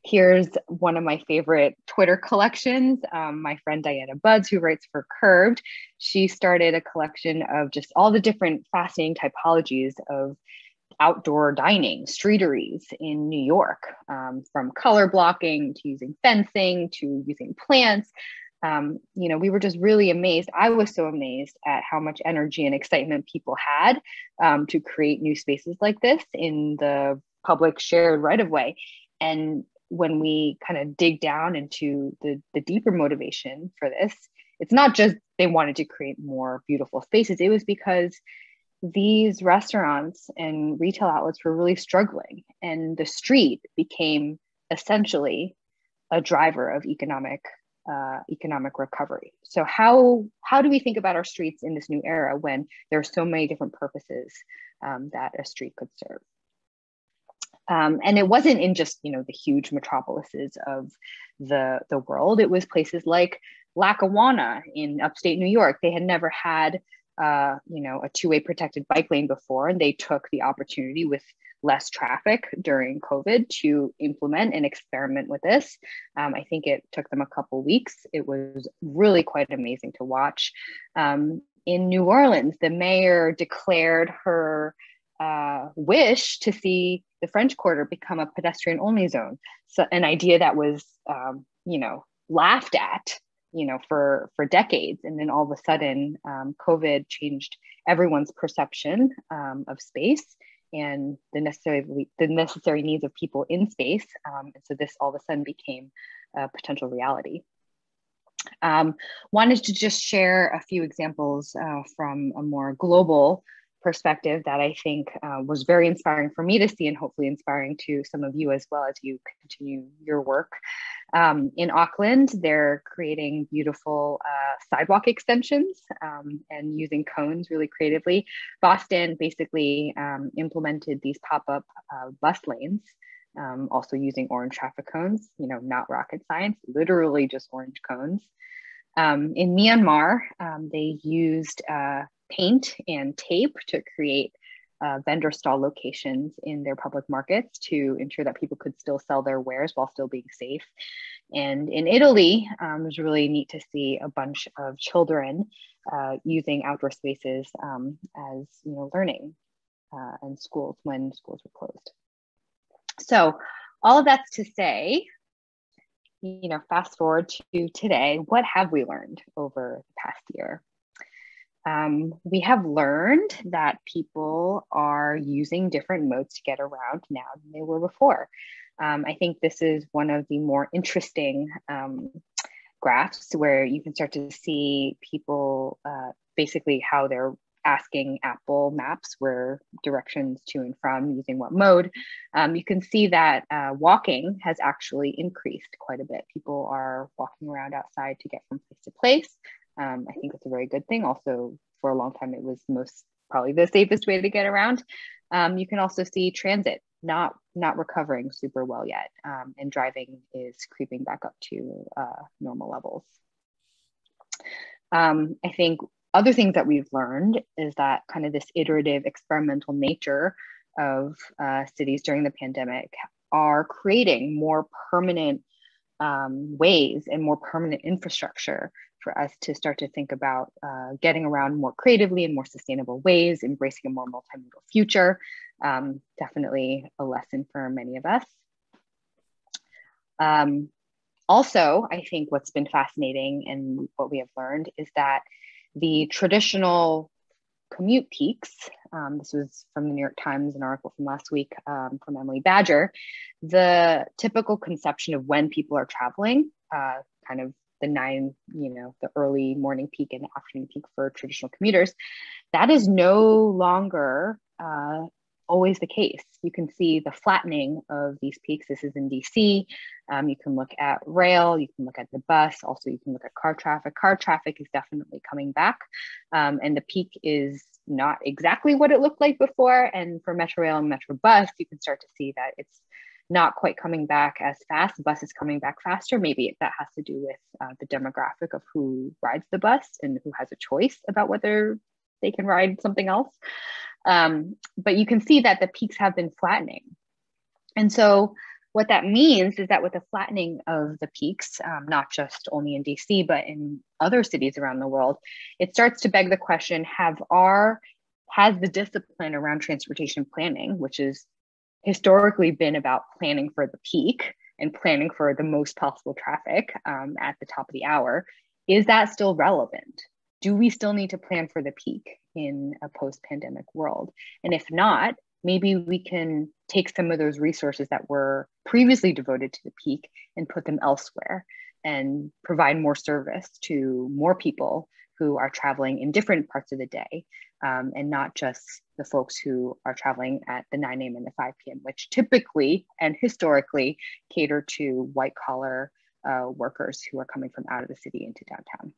Here's one of my favorite Twitter collections. My friend Diana Buds, who writes for Curved, she started a collection of just all the different fascinating typologies of outdoor dining, streeteries in New York, from color blocking to using fencing to using plants. You know, we were just really amazed. I was so amazed at how much energy and excitement people had to create new spaces like this in the public shared right of way. And when we kind of dig down into the deeper motivation for this, it's not just they wanted to create more beautiful spaces. It was because these restaurants and retail outlets were really struggling, and the street became essentially a driver of economic recovery. So how do we think about our streets in this new era when there are so many different purposes that a street could serve? And it wasn't in just, you know, the huge metropolises of the world. It was places like Lackawanna in upstate New York. They had never had you know, a two-way protected bike lane before, and they took the opportunity with less traffic during COVID to implement and experiment with this. I think it took them a couple weeks. It was really quite amazing to watch. In New Orleans, the mayor declared her wish to see the French Quarter become a pedestrian-only zone. So an idea that was, you know, laughed at, you know, for decades. And then all of a sudden, COVID changed everyone's perception of space and the necessary needs of people in space. And so this all of a sudden became a potential reality. Wanted to just share a few examples from a more global perspective that I think was very inspiring for me to see, and hopefully inspiring to some of you as well as you continue your work. In Auckland, they're creating beautiful sidewalk extensions and using cones really creatively. Boston basically implemented these pop-up bus lanes, also using orange traffic cones, not rocket science, literally just orange cones. In Myanmar, they used paint and tape to create vendor stall locations in their public markets to ensure that people could still sell their wares while still being safe. And in Italy, it was really neat to see a bunch of children using outdoor spaces as learning and schools when schools were closed. So all of that's to say, fast forward to today, what have we learned over the past year? We have learned that people are using different modes to get around now than they were before. I think this is one of the more interesting graphs where you can start to see people basically how they're asking Apple Maps where directions to and from using what mode. You can see that walking has actually increased quite a bit. People are walking around outside to get from place to place. I think that's a very good thing. Also, for a long time, it was probably the safest way to get around. You can also see transit not recovering super well yet, and driving is creeping back up to normal levels. I think other things that we've learned is that kind of this iterative experimental nature of cities during the pandemic are creating more permanent ways and more permanent infrastructure for us to start to think about getting around more creatively and more sustainable ways, embracing a more multimodal future. Definitely a lesson for many of us. Also, I think what's been fascinating and what we have learned is that the traditional commute peaks, this was from the New York Times, an article from last week from Emily Badger, the typical conception of when people are traveling, kind of the early morning peak and the afternoon peak for traditional commuters, that is no longer always the case. You can see the flattening of these peaks. This is in DC. You can look at rail, you can look at the bus, also you can look at car traffic. Car traffic is definitely coming back. And the peak is not exactly what it looked like before. And for Metro Rail and Metro Bus, you can start to see that it's not quite coming back as fast. The bus is coming back faster. Maybe that has to do with the demographic of who rides the bus and who has a choice about whether they can ride something else. But you can see that the peaks have been flattening. And so what that means is that with the flattening of the peaks, not just only in DC, but in other cities around the world, it starts to beg the question, has the discipline around transportation planning, which is historically been about planning for the peak and planning for the most possible traffic at the top of the hour, is that still relevant? Do we still need to plan for the peak in a post-pandemic world? And if not, maybe we can take some of those resources that were previously devoted to the peak and put them elsewhere and provide more service to more people who are traveling in different parts of the day, and not just the folks who are traveling at the 9 a.m. and the 5 p.m., which typically and historically cater to white collar workers who are coming from out of the city into downtown.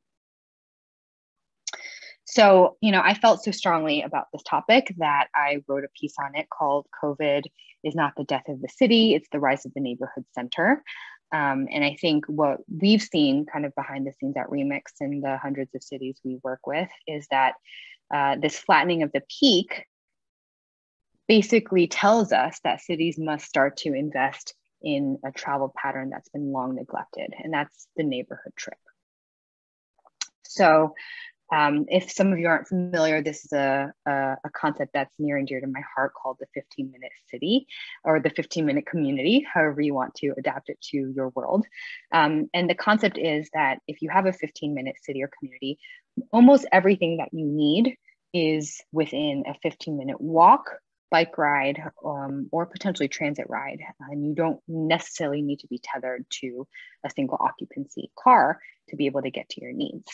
So, I felt so strongly about this topic that I wrote a piece on it called COVID is not the death of the city, it's the rise of the neighborhood center. And I think what we've seen kind of behind the scenes at Remix and the hundreds of cities we work with is that this flattening of the peak basically tells us that cities must start to invest in a travel pattern that's been long neglected, and that's the neighborhood trip. So if some of you aren't familiar, this is a concept that's near and dear to my heart called the 15-minute city, or the 15-minute community, however you want to adapt it to your world. And the concept is that if you have a 15-minute city or community, almost everything that you need is within a 15-minute walk, bike ride, or potentially transit ride. And you don't necessarily need to be tethered to a single occupancy car to be able to get to your needs.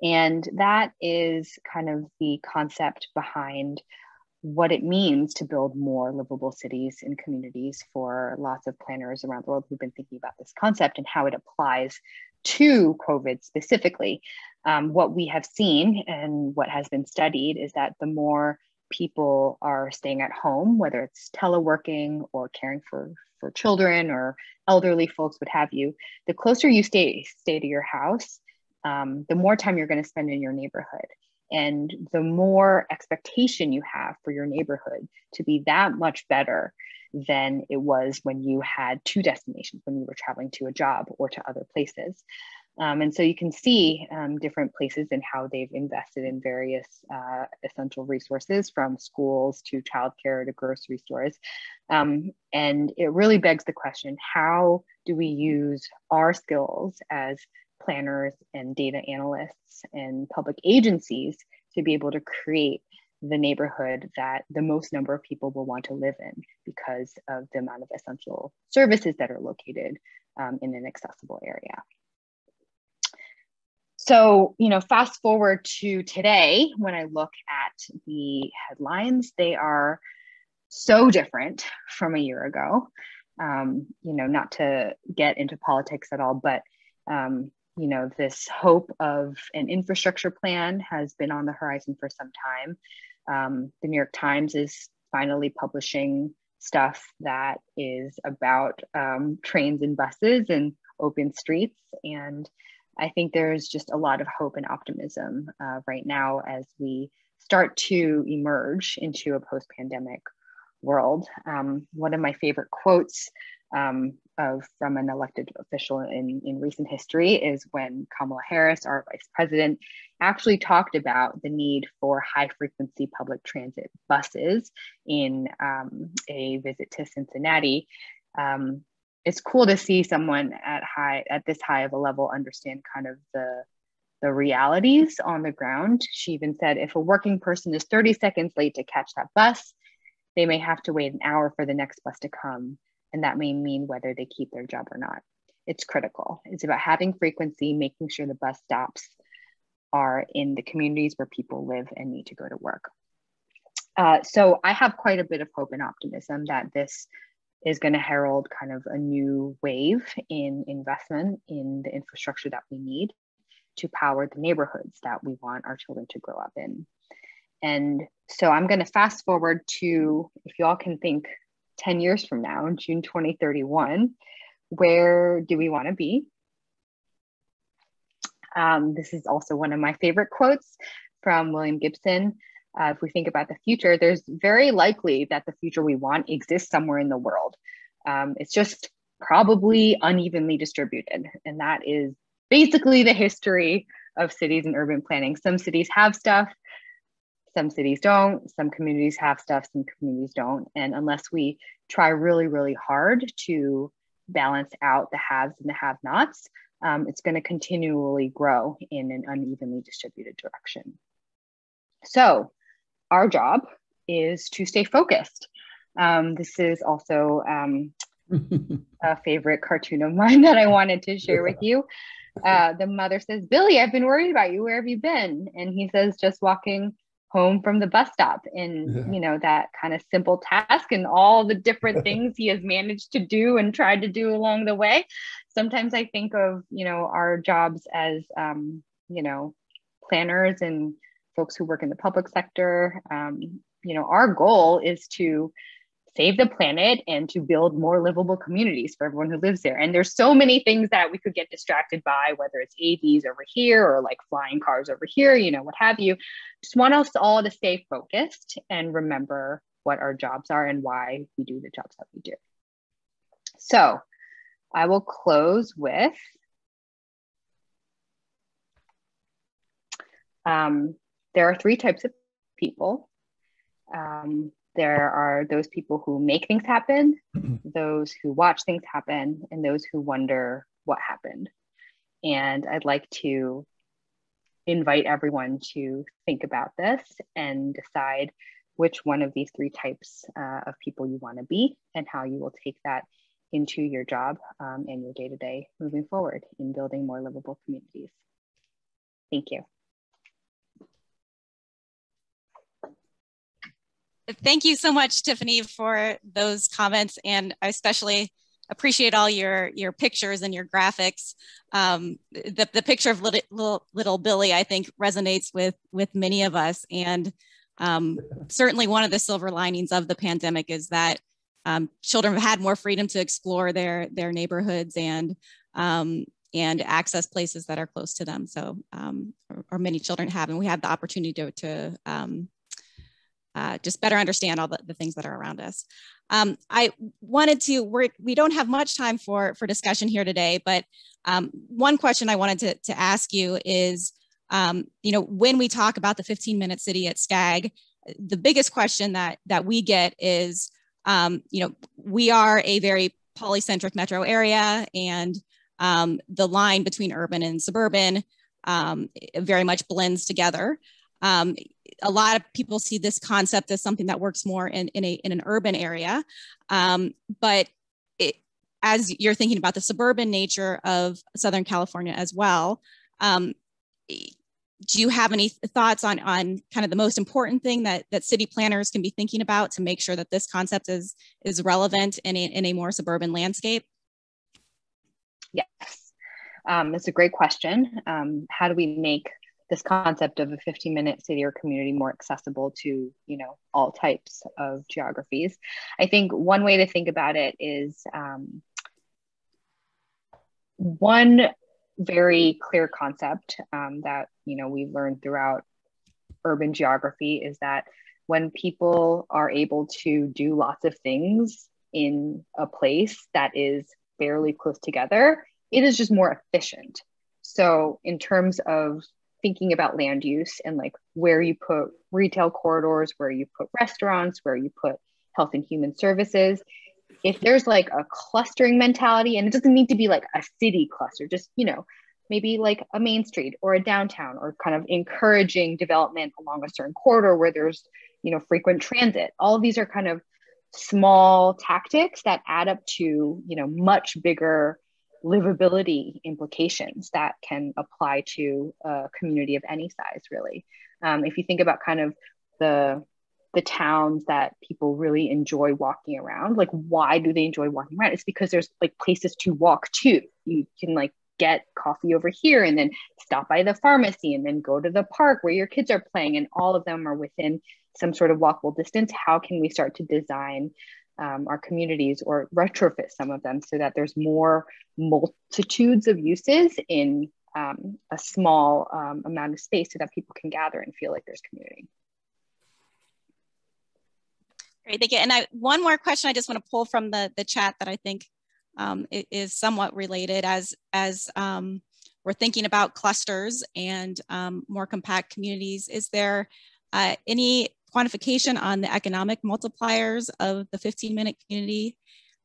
And that is kind of the concept behind what it means to build more livable cities and communities for lots of planners around the world who've been thinking about this concept and how it applies to COVID specifically. What we have seen and what has been studied is that the more people are staying at home, whether it's teleworking or caring for children or elderly folks, what have you, the closer you stay to your house, the more time you're going to spend in your neighborhood. And the more expectation you have for your neighborhood to be that much better than it was when you had two destinations, when you were traveling to a job or to other places. And so you can see different places and how they've invested in various essential resources, from schools to childcare to grocery stores. And it really begs the question, how do we use our skills as planners and data analysts and public agencies to be able to create the neighborhood that the most number of people will want to live in because of the amount of essential services that are located in an accessible area. So, fast forward to today, when I look at the headlines, they are so different from a year ago. Not to get into politics at all, but this hope of an infrastructure plan has been on the horizon for some time. The New York Times is finally publishing stuff that is about trains and buses and open streets. And I think there's just a lot of hope and optimism right now as we start to emerge into a post-pandemic world. One of my favorite quotes from an elected official in recent history is when Kamala Harris, our vice president, actually talked about the need for high-frequency public transit buses in a visit to Cincinnati. It's cool to see someone at this high of a level understand kind of the realities on the ground. She even said, if a working person is 30 seconds late to catch that bus, they may have to wait an hour for the next bus to come. And that may mean whether they keep their job or not. It's critical. It's about having frequency, making sure the bus stops are in the communities where people live and need to go to work. So I have quite a bit of hope and optimism that this is going to herald kind of a new wave in investment in the infrastructure that we need to power the neighborhoods that we want our children to grow up in. And so I'm going to fast forward to, if y'all can think 10 years from now, June 2031, where do we want to be? This is also one of my favorite quotes from William Gibson. If we think about the future, there's very likely that the future we want exists somewhere in the world. It's just probably unevenly distributed. And that is basically the history of cities and urban planning. Some cities have stuff, some cities don't, some communities have stuff, some communities don't. And unless we try really, really hard to balance out the haves and the have-nots, it's going to continually grow in an unevenly distributed direction. So our job is to stay focused. This is also a favorite cartoon of mine that I wanted to share with you. The mother says, "Billy, I've been worried about you. Where have you been?" And he says, "Just walking home from the bus stop." And that kind of simple task and all the different things he has managed to do and tried to do along the way. Sometimes I think of our jobs as planners and folks who work in the public sector. Our goal is to save the planet and to build more livable communities for everyone who lives there. And there's so many things that we could get distracted by, whether it's AVs over here or like flying cars over here, what have you. Just want us all to stay focused and remember what our jobs are and why we do the jobs that we do. So I will close with there are three types of people. There are those people who make things happen, those who watch things happen, and those who wonder what happened. And I'd like to invite everyone to think about this and decide which one of these three types of people you want to be and how you will take that into your job and your day-to-day moving forward in building more livable communities. Thank you. Thank you so much, Tiffany, for those comments, and I especially appreciate all your pictures and your graphics. The picture of little Billy, I think, resonates with many of us, and certainly one of the silver linings of the pandemic is that children have had more freedom to explore their neighborhoods and access places that are close to them. So, or many children have, and we have the opportunity to just better understand all the things that are around us. I wanted to, we don't have much time for discussion here today, but one question I wanted to ask you is, when we talk about the 15-minute city at SCAG, the biggest question that we get is, we are a very polycentric metro area, and the line between urban and suburban very much blends together. A lot of people see this concept as something that works more in an urban area, but as you're thinking about the suburban nature of Southern California as well, do you have any thoughts on kind of the most important thing that city planners can be thinking about to make sure that this concept is relevant in a more suburban landscape? Yes, that's a great question. How do we make this concept of a 15-minute city or community more accessible to, all types of geographies? I think one way to think about it is one very clear concept that, we've learned throughout urban geography is that when people are able to do lots of things in a place that is fairly close together, it is just more efficient. So in terms of thinking about land use and like where you put retail corridors, where you put restaurants, where you put health and human services, if there's like a clustering mentality, and it doesn't need to be like a city cluster, just, maybe like a main street or a downtown, or kind of encouraging development along a certain corridor where there's, frequent transit. All of these are kind of small tactics that add up to, much bigger livability implications that can apply to a community of any size, really. If you think about kind of the towns that people really enjoy walking around, like why do they enjoy walking around? It's because there's like places to walk to. You can like get coffee over here and then stop by the pharmacy and then go to the park where your kids are playing, and all of them are within some sort of walkable distance. How can we start to design our communities or retrofit some of them so that there's more multitudes of uses in a small amount of space so that people can gather and feel like there's community? Great, thank you. And one more question I just want to pull from the chat that I think is somewhat related as we're thinking about clusters and more compact communities. Is there any quantification on the economic multipliers of the 15-minute community?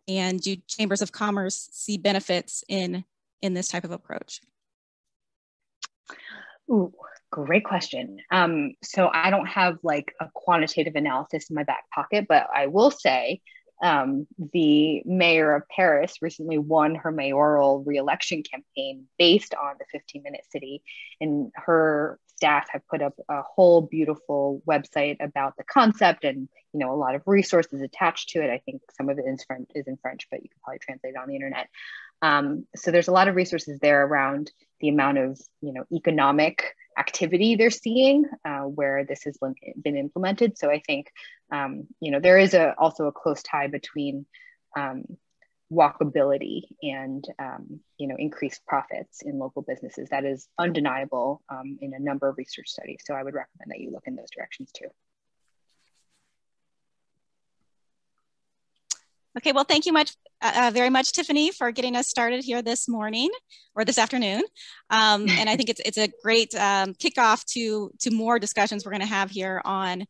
And do chambers of commerce see benefits in this type of approach? Ooh, great question. So I don't have like a quantitative analysis in my back pocket, but I will say the mayor of Paris recently won her mayoral re-election campaign based on the 15-minute city, and her staff have put up a whole beautiful website about the concept and a lot of resources attached to it. I think some of it is in French, but you can probably translate it on the internet. So there's a lot of resources there around the amount of economic activity they're seeing where this has been implemented. So I think there is also a close tie between walkability and increased profits in local businesses. That is undeniable in a number of research studies. So I would recommend that you look in those directions too. Okay, well, thank you very much, Tiffany, for getting us started here this morning or this afternoon. And I think it's a great kickoff to more discussions we're going to have here on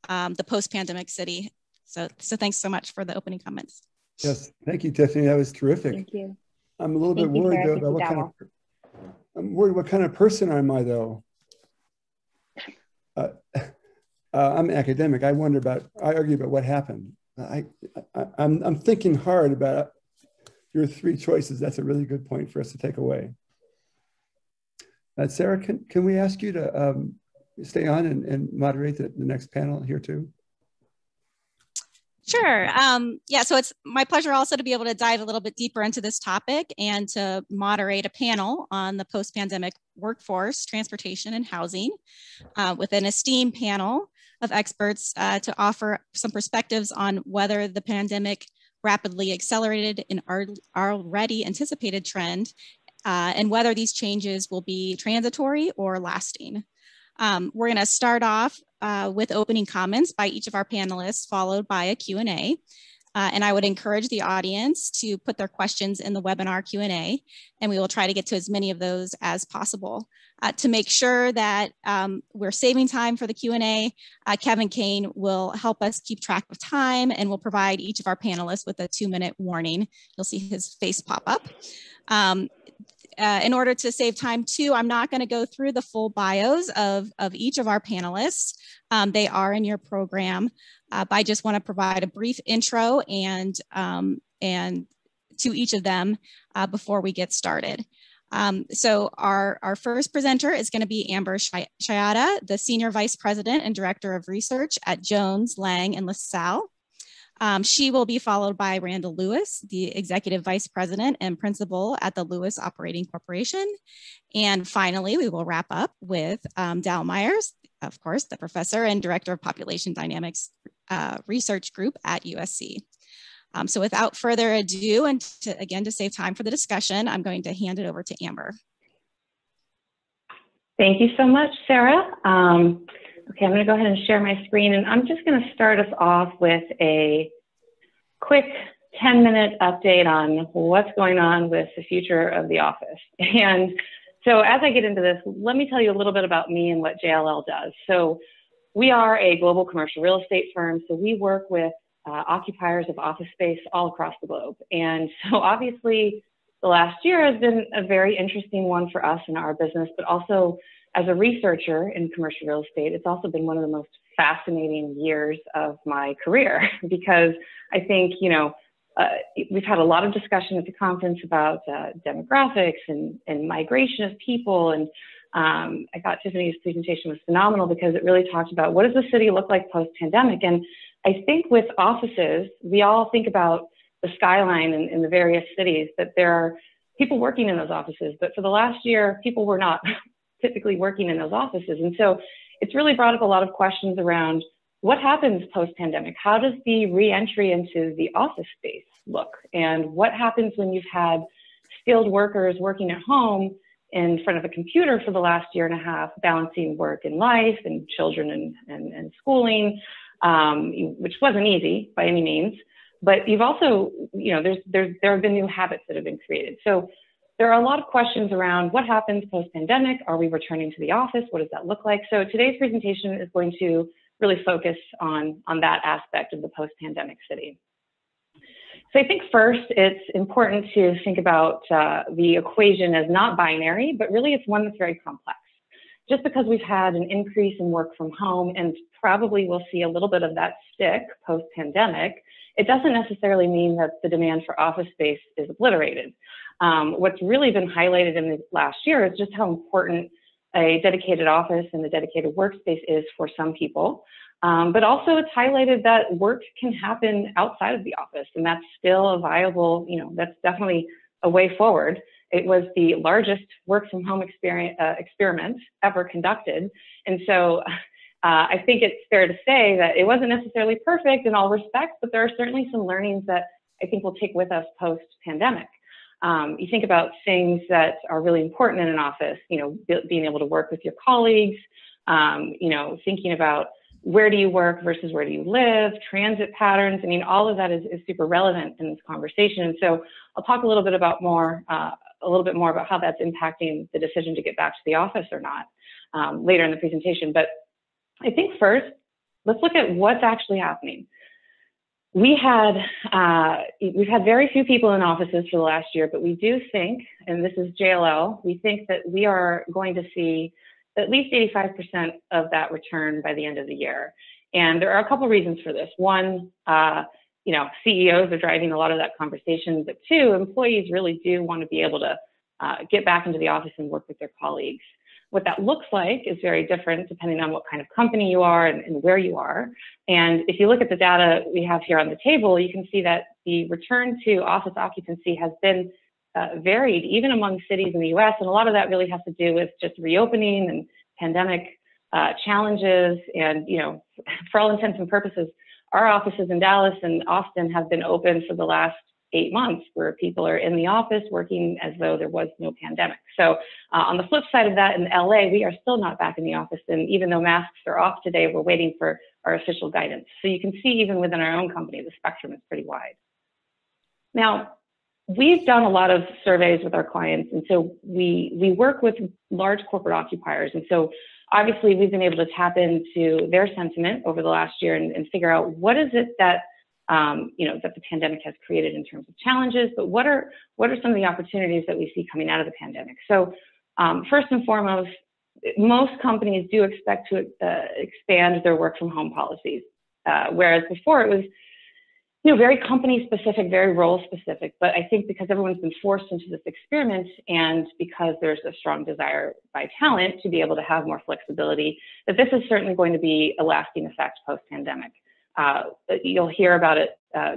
the post-pandemic city. So thanks so much for the opening comments. Yes, thank you, Tiffany. That was terrific. Thank you. I'm a little bit worried though about what kind of person am I though? I'm an academic. I argue about what happened. I'm thinking hard about your three choices. That's a really good point for us to take away. Sarah, can we ask you to stay on and moderate the next panel here too? Sure. Yeah, so it's my pleasure also to be able to dive a little bit deeper into this topic and to moderate a panel on the post-pandemic workforce, transportation, and housing with an esteemed panel of experts to offer some perspectives on whether the pandemic rapidly accelerated an already anticipated trend and whether these changes will be transitory or lasting. We're going to start off with opening comments by each of our panelists, followed by a Q&A. And I would encourage the audience to put their questions in the webinar Q&A, and we will try to get to as many of those as possible. To make sure that we're saving time for the Q&A, Kevin Kane will help us keep track of time and will provide each of our panelists with a 2-minute warning. You'll see his face pop up. In order to save time too, I'm not going to go through the full bios of each of our panelists. They are in your program, but I just want to provide a brief intro and to each of them before we get started. So our first presenter is going to be Amber Chiata, the Senior Vice President and Director of Research at Jones, Lang, and LaSalle. She will be followed by Randall Lewis, the Executive Vice President and Principal at the Lewis Operating Corporation. And finally, we will wrap up with Dal Myers, of course, the Professor and Director of Population Dynamics Research Group at USC. So without further ado, and again, to save time for the discussion, I'm going to hand it over to Amber. Thank you so much, Sarah. Okay, I'm going to go ahead and share my screen, and I'm just going to start us off with a quick 10-minute update on what's going on with the future of the office. And so as I get into this, let me tell you a little bit about me and what JLL does. So we are a global commercial real estate firm, so we work with occupiers of office space all across the globe. And so obviously the last year has been a very interesting one for us in our business, but also as a researcher in commercial real estate, it's also been one of the most fascinating years of my career because I think, you know, we've had a lot of discussion at the conference about demographics and migration of people. And I thought Tiffany's presentation was phenomenal because it really talked about what does the city look like post-pandemic. And I think with offices, we all think about the skyline in the various cities, that there are people working in those offices. But for the last year, people were not typically working in those offices. And so it's really brought up a lot of questions around what happens post-pandemic? How does the re-entry into the office space look? And what happens when you've had skilled workers working at home in front of a computer for the last year and a half, balancing work and life and children and schooling, which wasn't easy by any means. But you've also, you know, there have been new habits that have been created. So there are a lot of questions around what happens post-pandemic. Are we returning to the office? What does that look like? So today's presentation is going to really focus on that aspect of the post-pandemic city. So I think first it's important to think about the equation as not binary, but really it's one that's very complex. Just because we've had an increase in work from home and probably we'll see a little bit of that stick post-pandemic, it doesn't necessarily mean that the demand for office space is obliterated. What's really been highlighted in the last year is just how important a dedicated office and a dedicated workspace is for some people. But also it's highlighted that work can happen outside of the office, and that's still a viable, you know, that's definitely a way forward. It was the largest work from home experiment ever conducted. And so I think it's fair to say that it wasn't necessarily perfect in all respects, but there are certainly some learnings that I think we'll take with us post-pandemic. You think about things that are really important in an office, you know, being able to work with your colleagues, you know, thinking about where do you work versus where do you live, transit patterns. I mean, all of that is super relevant in this conversation. And so I'll talk a little bit more about how that's impacting the decision to get back to the office or not later in the presentation. But I think first, let's look at what's actually happening. We've had very few people in offices for the last year, but we do think, and this is JLL, we think that we are going to see at least 85% of that return by the end of the year. And there are a couple of reasons for this. One, you know, CEOs are driving a lot of that conversation, but two, employees really do want to be able to get back into the office and work with their colleagues. what that looks like is very different depending on what kind of company you are and where you are. And if you look at the data we have here on the table, you can see that the return to office occupancy has been varied even among cities in the US. And a lot of that really has to do with just reopening and pandemic challenges. And, you know, for all intents and purposes, our offices in Dallas and Austin have been open for the last 8 months, where people are in the office working as though there was no pandemic. So on the flip side of that, in LA, we are still not back in the office. And even though masks are off today, we're waiting for our official guidance. So you can see even within our own company, the spectrum is pretty wide. Now, we've done a lot of surveys with our clients. And so we work with large corporate occupiers. And so obviously we've been able to tap into their sentiment over the last year and figure out what is it that you know, that the pandemic has created in terms of challenges, but what are some of the opportunities that we see coming out of the pandemic? So first and foremost, most companies do expect to expand their work from home policies, whereas before it was, you know, very company specific, very role specific. But I think because everyone's been forced into this experiment, and because there's a strong desire by talent to be able to have more flexibility, that this is certainly going to be a lasting effect post-pandemic. You'll hear about it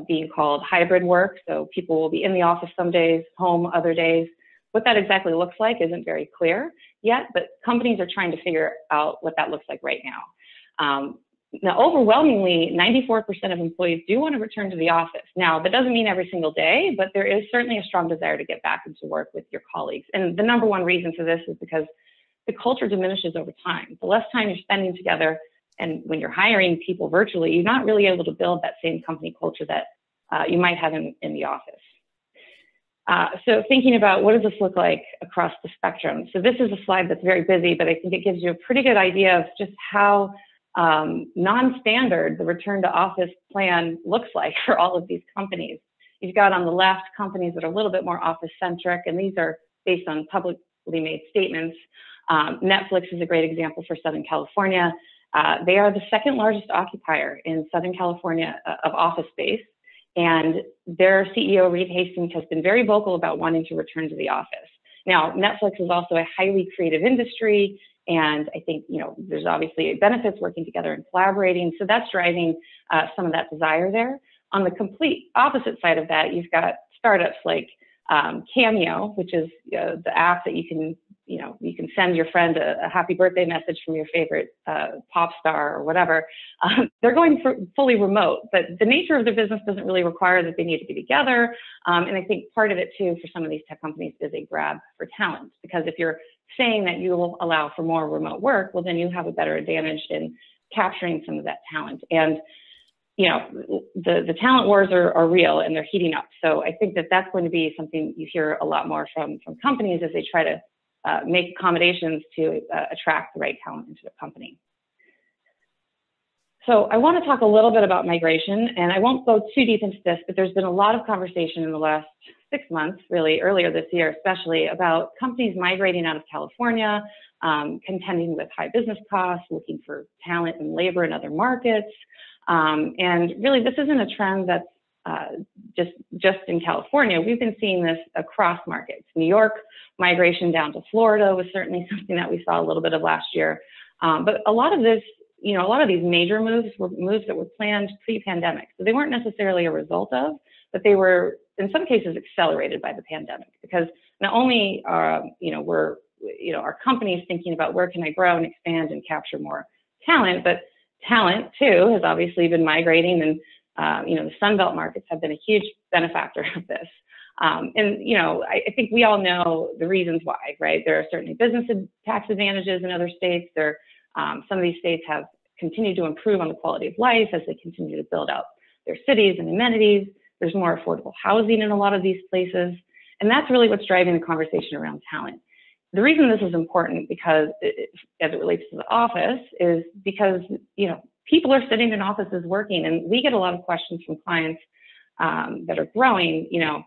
being called hybrid work. So people will be in the office some days, home other days. What that exactly looks like isn't very clear yet, but companies are trying to figure out what that looks like right now. Now, overwhelmingly, 94% of employees do want to return to the office. Now, that doesn't mean every single day, but there is certainly a strong desire to get back into work with your colleagues. And the number one reason for this is because the culture diminishes over time. The less time you're spending together, and when you're hiring people virtually, you're not really able to build that same company culture that you might have in the office. So thinking about what does this look like across the spectrum? So this is a slide that's very busy, but I think it gives you a pretty good idea of just how non-standard the return to office plan looks like for all of these companies. You've got on the left companies that are a little bit more office centric, and these are based on publicly made statements. Netflix is a great example for Southern California. They are the second largest occupier in Southern California of office space, and their CEO, Reed Hastings, has been very vocal about wanting to return to the office. Now, Netflix is also a highly creative industry, and I think, you know, there's obviously benefits working together and collaborating, so that's driving some of that desire there. On the complete opposite side of that, you've got startups like Cameo, which is the app that you can send your friend a happy birthday message from your favorite pop star or whatever. They're going for fully remote, but the nature of their business doesn't really require that they need to be together. And I think part of it too, for some of these tech companies, is a grab for talent, because if you're saying that you will allow for more remote work, well, then you have a better advantage in capturing some of that talent. And you know, the talent wars are real, and they're heating up. So I think that that's going to be something you hear a lot more from companies as they try to make accommodations to attract the right talent into the company. So I want to talk a little bit about migration, and I won't go too deep into this, but there's been a lot of conversation in the last 6 months, really earlier this year especially, about companies migrating out of California, contending with high business costs, looking for talent and labor in other markets. And really, this isn't a trend that's just in California. We've been seeing this across markets. New York migration down to Florida was certainly something that we saw a little bit of last year. But a lot of this, you know, a lot of these major moves were moves that were planned pre-pandemic. So they weren't necessarily a result of, but they were in some cases accelerated by the pandemic, because not only were our companies thinking about where can I grow and expand and capture more talent, but talent too has obviously been migrating, and the Sunbelt markets have been a huge benefactor of this. And you know, I think we all know the reasons why, right? There are certainly business tax advantages in other states. Some of these states have continued to improve on the quality of life as they continue to build out their cities and amenities. There's more affordable housing in a lot of these places, and that's really what's driving the conversation around talent. The reason this is important, because as it relates to the office, is because, you know, people are sitting in offices working, and we get a lot of questions from clients that are growing. You know,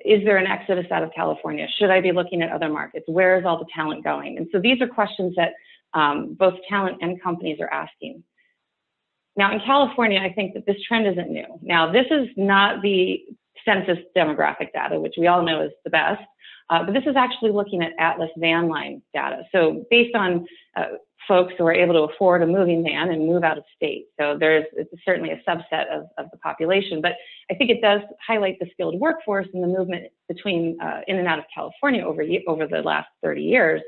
is there an exodus out of California? Should I be looking at other markets? Where is all the talent going? And so these are questions that both talent and companies are asking. Now, in California, I think that this trend isn't new. Now, this is not the census demographic data, which we all know is the best. But this is actually looking at Atlas van line data. So based on folks who are able to afford a moving van and move out of state. So it's certainly a subset of the population, but I think it does highlight the skilled workforce and the movement between in and out of California over the last 30 years.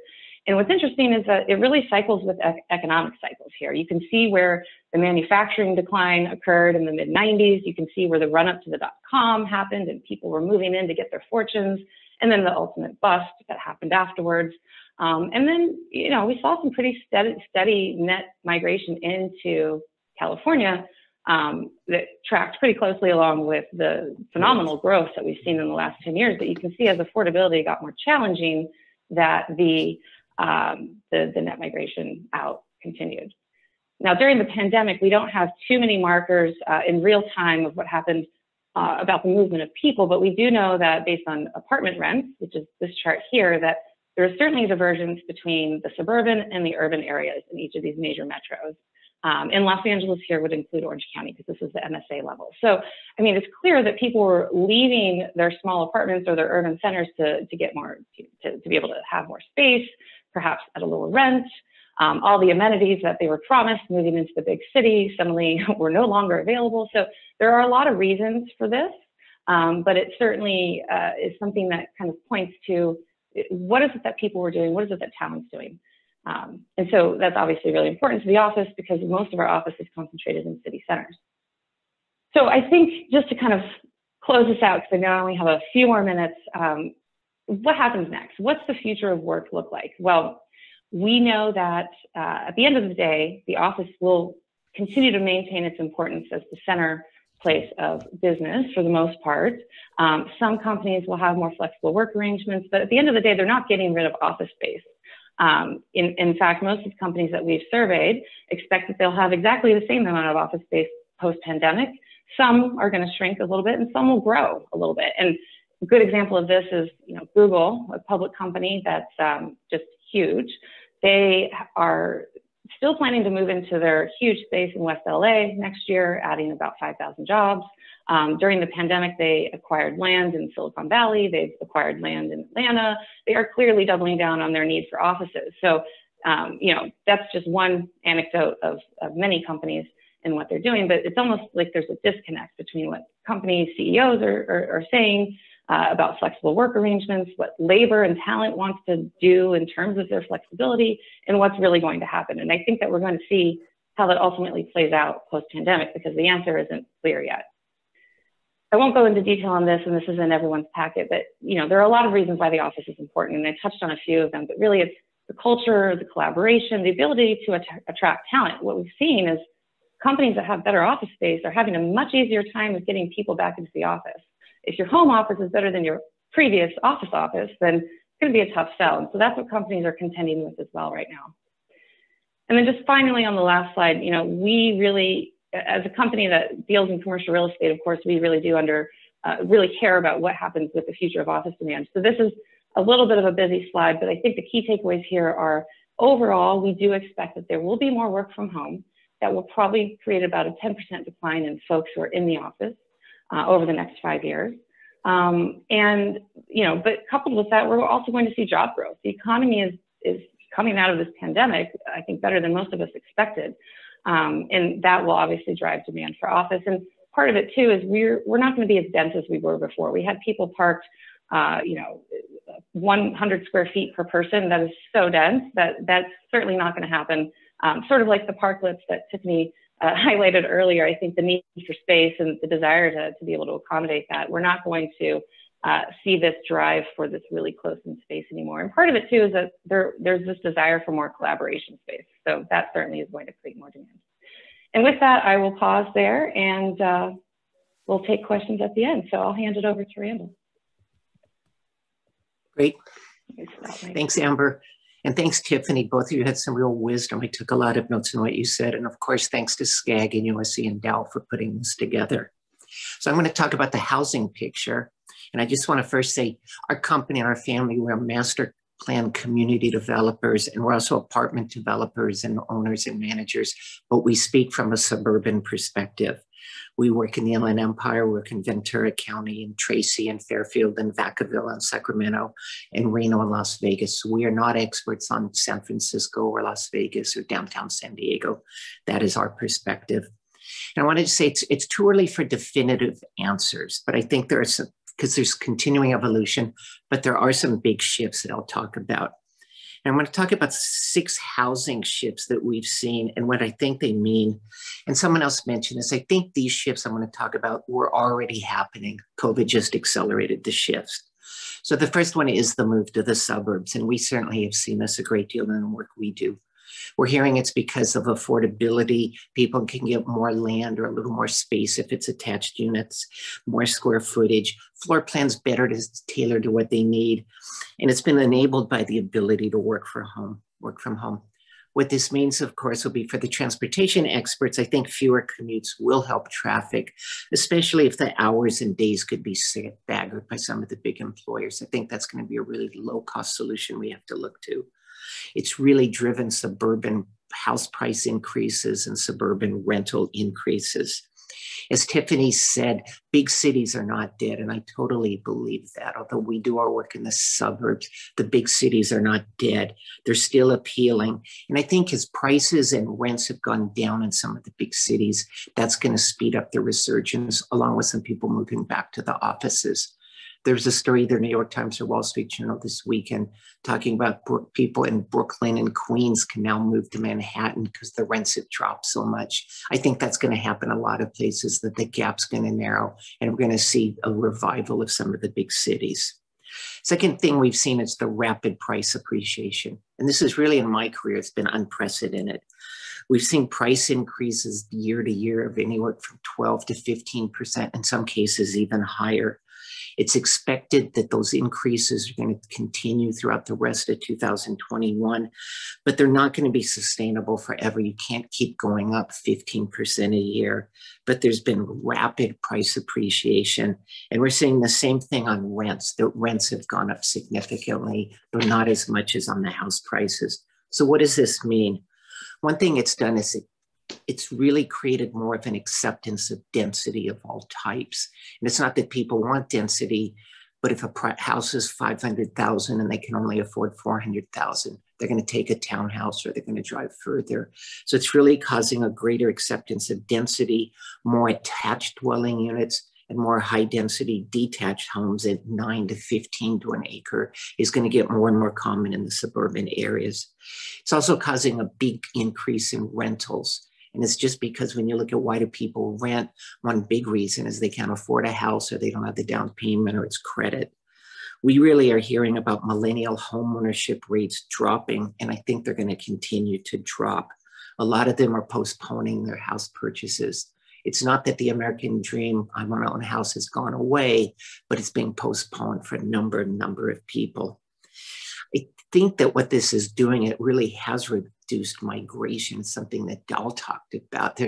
And what's interesting is that it really cycles with economic cycles here. You can see where the manufacturing decline occurred in the mid-90s. You can see where the run-up to the .com happened and people were moving in to get their fortunes, and then the ultimate bust that happened afterwards. And then, you know, we saw some pretty steady net migration into California that tracked pretty closely along with the phenomenal growth that we've seen in the last 10 years. But you can see as affordability got more challenging that the net migration out continued. Now, during the pandemic, we don't have too many markers in real time of what happened about the movement of people, but we do know that based on apartment rents, which is this chart here, that there is certainly a divergence between the suburban and the urban areas in each of these major metros. And Los Angeles here would include Orange County because this is the MSA level. So, I mean, it's clear that people were leaving their small apartments or their urban centers to get more, to be able to have more space, perhaps at a lower rent. All the amenities that they were promised moving into the big city suddenly were no longer available. So there are a lot of reasons for this, but it certainly is something that kind of points to what is it that people were doing? What is it that talent's doing? And so that's obviously really important to the office because most of our office is concentrated in city centers. So I think just to kind of close this out, because I know I only have a few more minutes, what happens next? What's the future of work look like? Well, we know that at the end of the day, the office will continue to maintain its importance as the center place of business for the most part. Some companies will have more flexible work arrangements, but at the end of the day, they're not getting rid of office space. In fact, most of the companies that we've surveyed expect that they'll have exactly the same amount of office space post-pandemic. Some are going to shrink a little bit and some will grow a little bit. And a good example of this is, you know, Google, a public company that's just huge. They are still planning to move into their huge space in West LA next year, adding about 5,000 jobs. During the pandemic, they acquired land in Silicon Valley. They've acquired land in Atlanta. They are clearly doubling down on their need for offices. So, you know, that's just one anecdote of many companies and what they're doing, but it's almost like there's a disconnect between what company CEOs are saying about flexible work arrangements, what labor and talent wants to do in terms of their flexibility, and what's really going to happen. And I think that we're going to see how that ultimately plays out post-pandemic because the answer isn't clear yet. I won't go into detail on this, and this is in everyone's packet, but you know, there are a lot of reasons why the office is important, and I touched on a few of them, but really it's the culture, the collaboration, the ability to attract talent. What we've seen is companies that have better office space are having a much easier time with getting people back into the office. If your home office is better than your previous office, then it's going to be a tough sell. And so that's what companies are contending with as well right now. And then just finally on the last slide, you know, we really, as a company that deals in commercial real estate, of course, we really do really care about what happens with the future of office demand. So this is a little bit of a busy slide, but I think the key takeaways here are overall, we do expect that there will be more work from home that will probably create about a 10% decline in folks who are in the office over the next 5 years. And, you know, but coupled with that, we're also going to see job growth. The economy is coming out of this pandemic, I think, better than most of us expected. And that will obviously drive demand for office. And part of it too is we're not going to be as dense as we were before. We had people parked, you know, 100 square feet per person. That is so dense that that's certainly not going to happen. Sort of like the parklets that Tiffany highlighted earlier. I think the need for space and the desire to be able to accommodate that, we're not going to see this drive for this really close-in space anymore. And part of it too is that there's this desire for more collaboration space. So that certainly is going to create more demand. And with that, I will pause there and we'll take questions at the end. So I'll hand it over to Randall. Great. Thanks, Amber. And thanks, Tiffany. Both of you had some real wisdom. I took a lot of notes on what you said. And of course, thanks to SCAG and USC and Dow for putting this together. So I'm going to talk about the housing picture. And I just want to first say our company and our family, we're master plan community developers, and we're also apartment developers and owners and managers, but we speak from a suburban perspective. We work in the Inland Empire, we work in Ventura County and Tracy and Fairfield and Vacaville and Sacramento and Reno and Las Vegas. So we are not experts on San Francisco or Las Vegas or downtown San Diego. That is our perspective. And I wanted to say it's too early for definitive answers, but I think there are some, because there's continuing evolution, but there are some big shifts that I'll talk about. And I'm going to talk about 6 housing shifts that we've seen and what I think they mean. And someone else mentioned this. I think these shifts I'm going to talk about were already happening. COVID just accelerated the shifts. So the first one is the move to the suburbs. And we certainly have seen this a great deal in the work we do. We're hearing it's because of affordability. People can get more land or a little more space if it's attached units, more square footage, floor plans better to tailor to what they need. And it's been enabled by the ability to work from home. What this means, of course, will be for the transportation experts. I think fewer commutes will help traffic, especially if the hours and days could be staggered by some of the big employers. I think that's going to be a really low-cost solution we have to look to. It's really driven suburban house price increases and suburban rental increases. As Tiffany said, big cities are not dead, and I totally believe that. Although we do our work in the suburbs, the big cities are not dead. They're still appealing. And I think as prices and rents have gone down in some of the big cities, that's going to speed up the resurgence, along with some people moving back to the offices. There's a story either New York Times or Wall Street Journal this weekend talking about people in Brooklyn and Queens can now move to Manhattan because the rents have dropped so much. I think that's going to happen a lot of places, that the gap's going to narrow, and we're going to see a revival of some of the big cities. Second thing we've seen is the rapid price appreciation. And this is really, in my career, it's been unprecedented. We've seen price increases year to year of anywhere from 12 to 15%, in some cases even higher. It's expected that those increases are going to continue throughout the rest of 2021, but they're not going to be sustainable forever. You can't keep going up 15% a year, but there's been rapid price appreciation. And we're seeing the same thing on rents. The rents have gone up significantly, but not as much as on the house prices. So what does this mean? One thing it's done is it's really created more of an acceptance of density of all types. And it's not that people want density, but if a house is $500,000 and they can only afford $400,000, they're going to take a townhouse or they're going to drive further. So it's really causing a greater acceptance of density, more attached dwelling units, and more high density detached homes at 9 to 15 to an acre is going to get more and more common in the suburban areas. It's also causing a big increase in rentals. And it's just because when you look at why do people rent, one big reason is they can't afford a house or they don't have the down payment or it's credit. We really are hearing about millennial homeownership rates dropping, and I think they're going to continue to drop. A lot of them are postponing their house purchases. It's not that the American dream, I want to own a house, has gone away, but it's being postponed for a number of people. I think that what this is doing, it really has reduced migration, something that Dal talked about.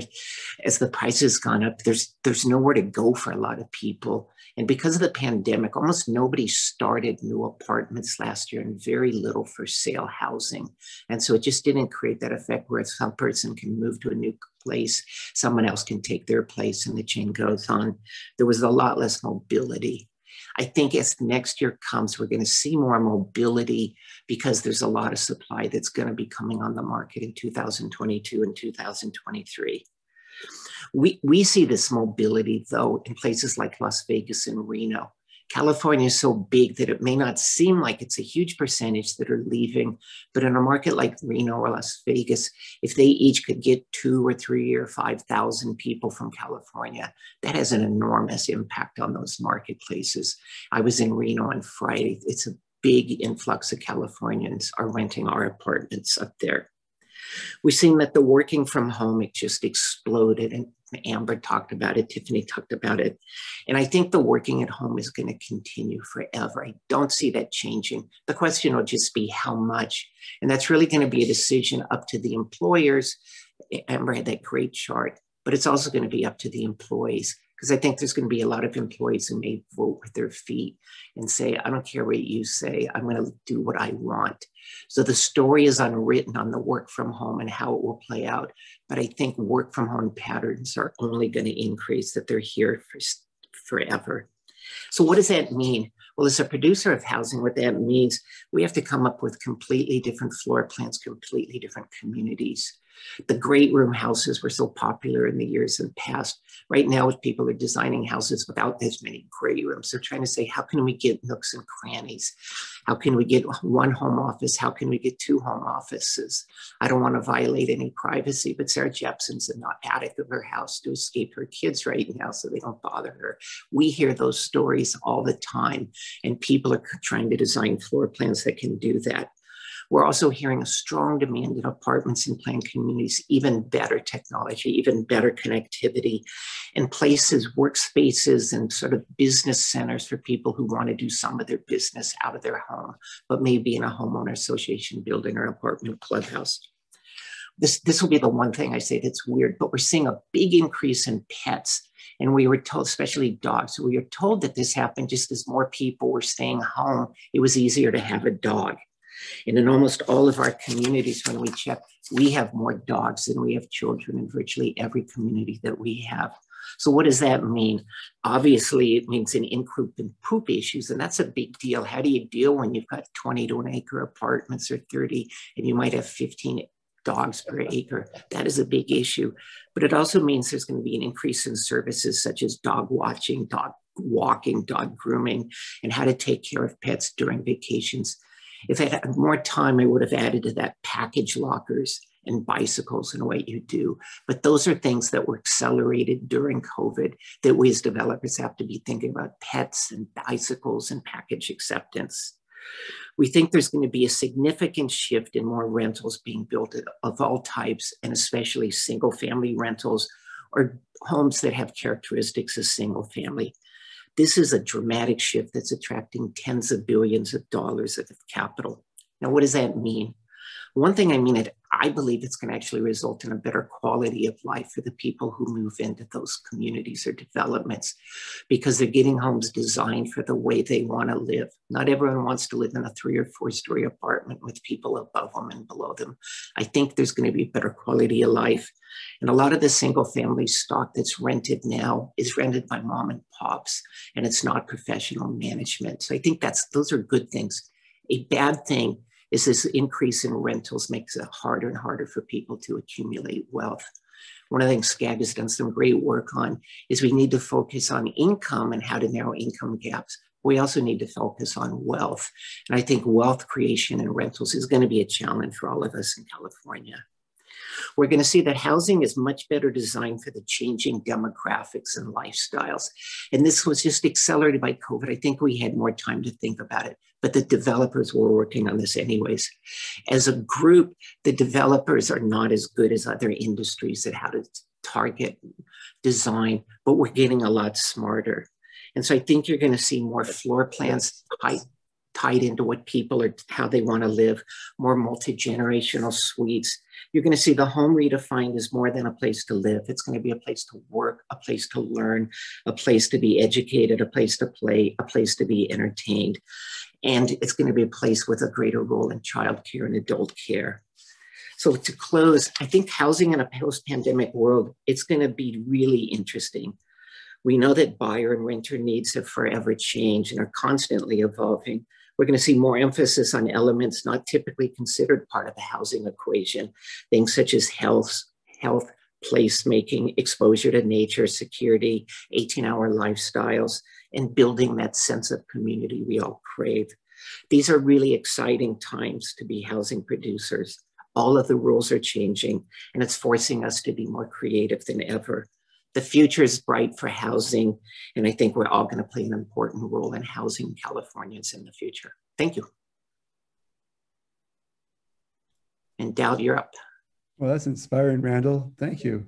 As the prices gone up, there's nowhere to go for a lot of people. And because of the pandemic, almost nobody started new apartments last year and very little for sale housing. And so it just didn't create that effect where some person can move to a new place, someone else can take their place, and the chain goes on. There was a lot less mobility. I think as next year comes, we're going to see more mobility because there's a lot of supply that's going to be coming on the market in 2022 and 2023. We see this mobility, though, in places like Las Vegas and Reno. California is so big that it may not seem like it's a huge percentage that are leaving, but in a market like Reno or Las Vegas, if they each could get 2 or 3 or 5,000 people from California, that has an enormous impact on those marketplaces. I was in Reno on Friday. It's a big influx of Californians are renting our apartments up there. We've seen that the working from home, it just exploded, and Amber talked about it, Tiffany talked about it. And I think the working at home is going to continue forever. I don't see that changing. The question will just be how much. And that's really going to be a decision up to the employers. Amber had that great chart, but it's also going to be up to the employees, Because I think there's going to be a lot of employees who may vote with their feet and say, I don't care what you say, I'm going to do what I want. So the story is unwritten on the work from home and how it will play out. But I think work from home patterns are only going to increase, that they're here for forever. So what does that mean? Well, as a producer of housing, what that means, we have to come up with completely different floor plans, completely different communities. The great room houses were so popular in the years in the past. Right now, people are designing houses without as many great rooms. They're trying to say, how can we get nooks and crannies? How can we get one home office? How can we get two home offices? I don't want to violate any privacy, but Sarah Jepson's in the attic of her house to escape her kids right now so they don't bother her. We hear those stories all the time, and people are trying to design floor plans that can do that. We're also hearing a strong demand in apartments and planned communities, even better technology, even better connectivity, and places, workspaces, and sort of business centers for people who want to do some of their business out of their home, but maybe in a homeowner association building or apartment clubhouse. This will be the one thing I say that's weird, but we're seeing a big increase in pets. And we were told, especially dogs, we were told that this happened just as more people were staying home. It was easier to have a dog. And in almost all of our communities, when we check, we have more dogs than we have children in virtually every community that we have. So what does that mean? Obviously, it means an increase in poop issues, and that's a big deal. How do you deal when you've got 20 to an acre apartments or 30, and you might have 15 dogs per acre? That is a big issue. But it also means there's going to be an increase in services such as dog watching, dog walking, dog grooming, and how to take care of pets during vacations. If I had more time, I would have added to that package lockers and bicycles and what you do. But those are things that were accelerated during COVID that we as developers have to be thinking about: pets and bicycles and package acceptance. We think there's going to be a significant shift in more rentals being built of all types, and especially single family rentals or homes that have characteristics of single family. This is a dramatic shift that's attracting tens of billions of dollars of capital. Now, what does that mean? One thing I mean, I believe it's going to actually result in a better quality of life for the people who move into those communities or developments, because they're getting homes designed for the way they want to live. Not everyone wants to live in a 3 or 4 story apartment with people above them and below them. I think there's going to be better quality of life. And a lot of the single family stock that's rented now is rented by mom and pops, and it's not professional management. So I think those are good things. A bad thing is this increase in rentals makes it harder and harder for people to accumulate wealth. One of the things SCAG has done some great work on is we need to focus on income and how to narrow income gaps. We also need to focus on wealth. And I think wealth creation and rentals is going to be a challenge for all of us in California. We're going to see that housing is much better designed for the changing demographics and lifestyles. And this was just accelerated by COVID. I think we had more time to think about it, but the developers were working on this anyways. As a group, the developers are not as good as other industries at how to target design, but we're getting a lot smarter. And so I think you're going to see more floor plans tied into what people are, how they want to live, more multi-generational suites. You're going to see the home redefined as more than a place to live. It's going to be a place to work, a place to learn, a place to be educated, a place to play, a place to be entertained. And it's going to be a place with a greater role in childcare and adult care. So to close, I think housing in a post-pandemic world, it's going to be really interesting. We know that buyer and renter needs have forever changed and are constantly evolving. We're going to see more emphasis on elements not typically considered part of the housing equation, things such as health, placemaking, exposure to nature, security, 18-hour lifestyles, and building that sense of community we all crave. These are really exciting times to be housing producers. All of the rules are changing, and it's forcing us to be more creative than ever. The future is bright for housing, and I think we're all going to play an important role in housing Californians in the future. Thank you. And Dal, you're up. Well, that's inspiring, Randall. Thank you.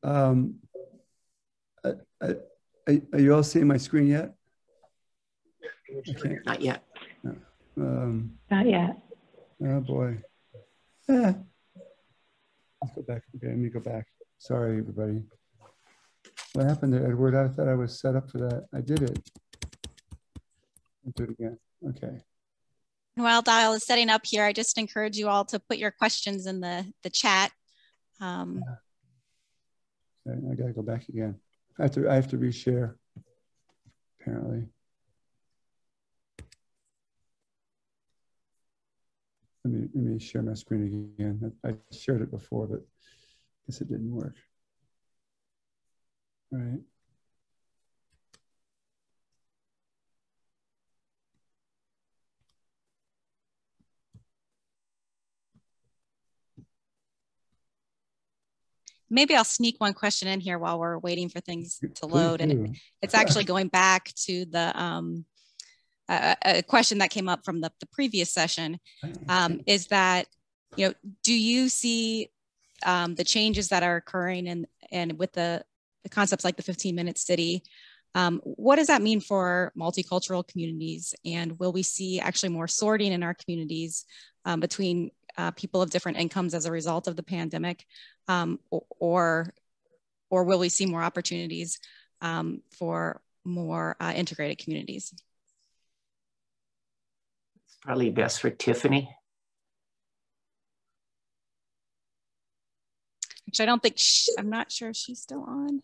Are you all seeing my screen yet? Not yet. No. Not yet. Oh boy. Let's go back. Okay, let me go back. Sorry, everybody. What happened there, Edward? I thought I was set up for that. I did it. I'll do it again. Okay. While Dial is setting up here, I just encourage you all to put your questions in the chat. I got to go back again. I have to reshare, apparently. Let me share my screen again. I shared it before, but I guess it didn't work. All right. Maybe I'll sneak one question in here while we're waiting for things to load. And it's actually going back to the a question that came up from the previous session, is that, you know, do you see the changes that are occurring and with the concepts like the 15-minute city, what does that mean for multicultural communities? And will we see actually more sorting in our communities between people of different incomes as a result of the pandemic, or will we see more opportunities for more integrated communities? It's probably best for Tiffany. Actually, I don't think I'm not sure if she's still on.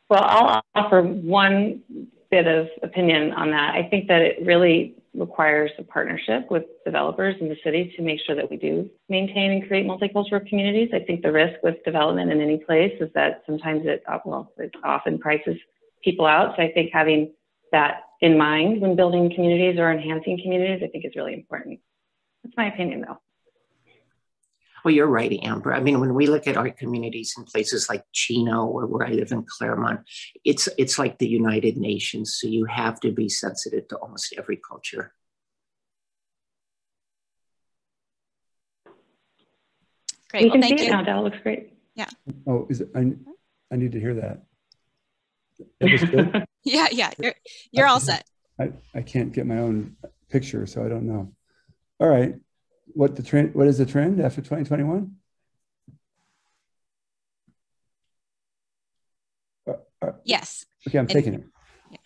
Well, I'll offer one bit of opinion on that. I think that it really requires a partnership with developers in the city to make sure that we do maintain and create multicultural communities. I think the risk with development in any place is that sometimes it often prices people out. So I think having that in mind when building communities or enhancing communities, I think is really important. That's my opinion, though. Well, you're right, Amber. I mean, when we look at our communities in places like Chino or where I live in Claremont, it's like the United Nations. So you have to be sensitive to almost every culture. Great. You can thank see you. it now. That looks great. Yeah. Oh, is it? I need to hear that. That was good. Yeah. You're all set. I can't get my own picture, so I don't know. All right. What is the trend after 2021? Yes. Okay, I'm taking it.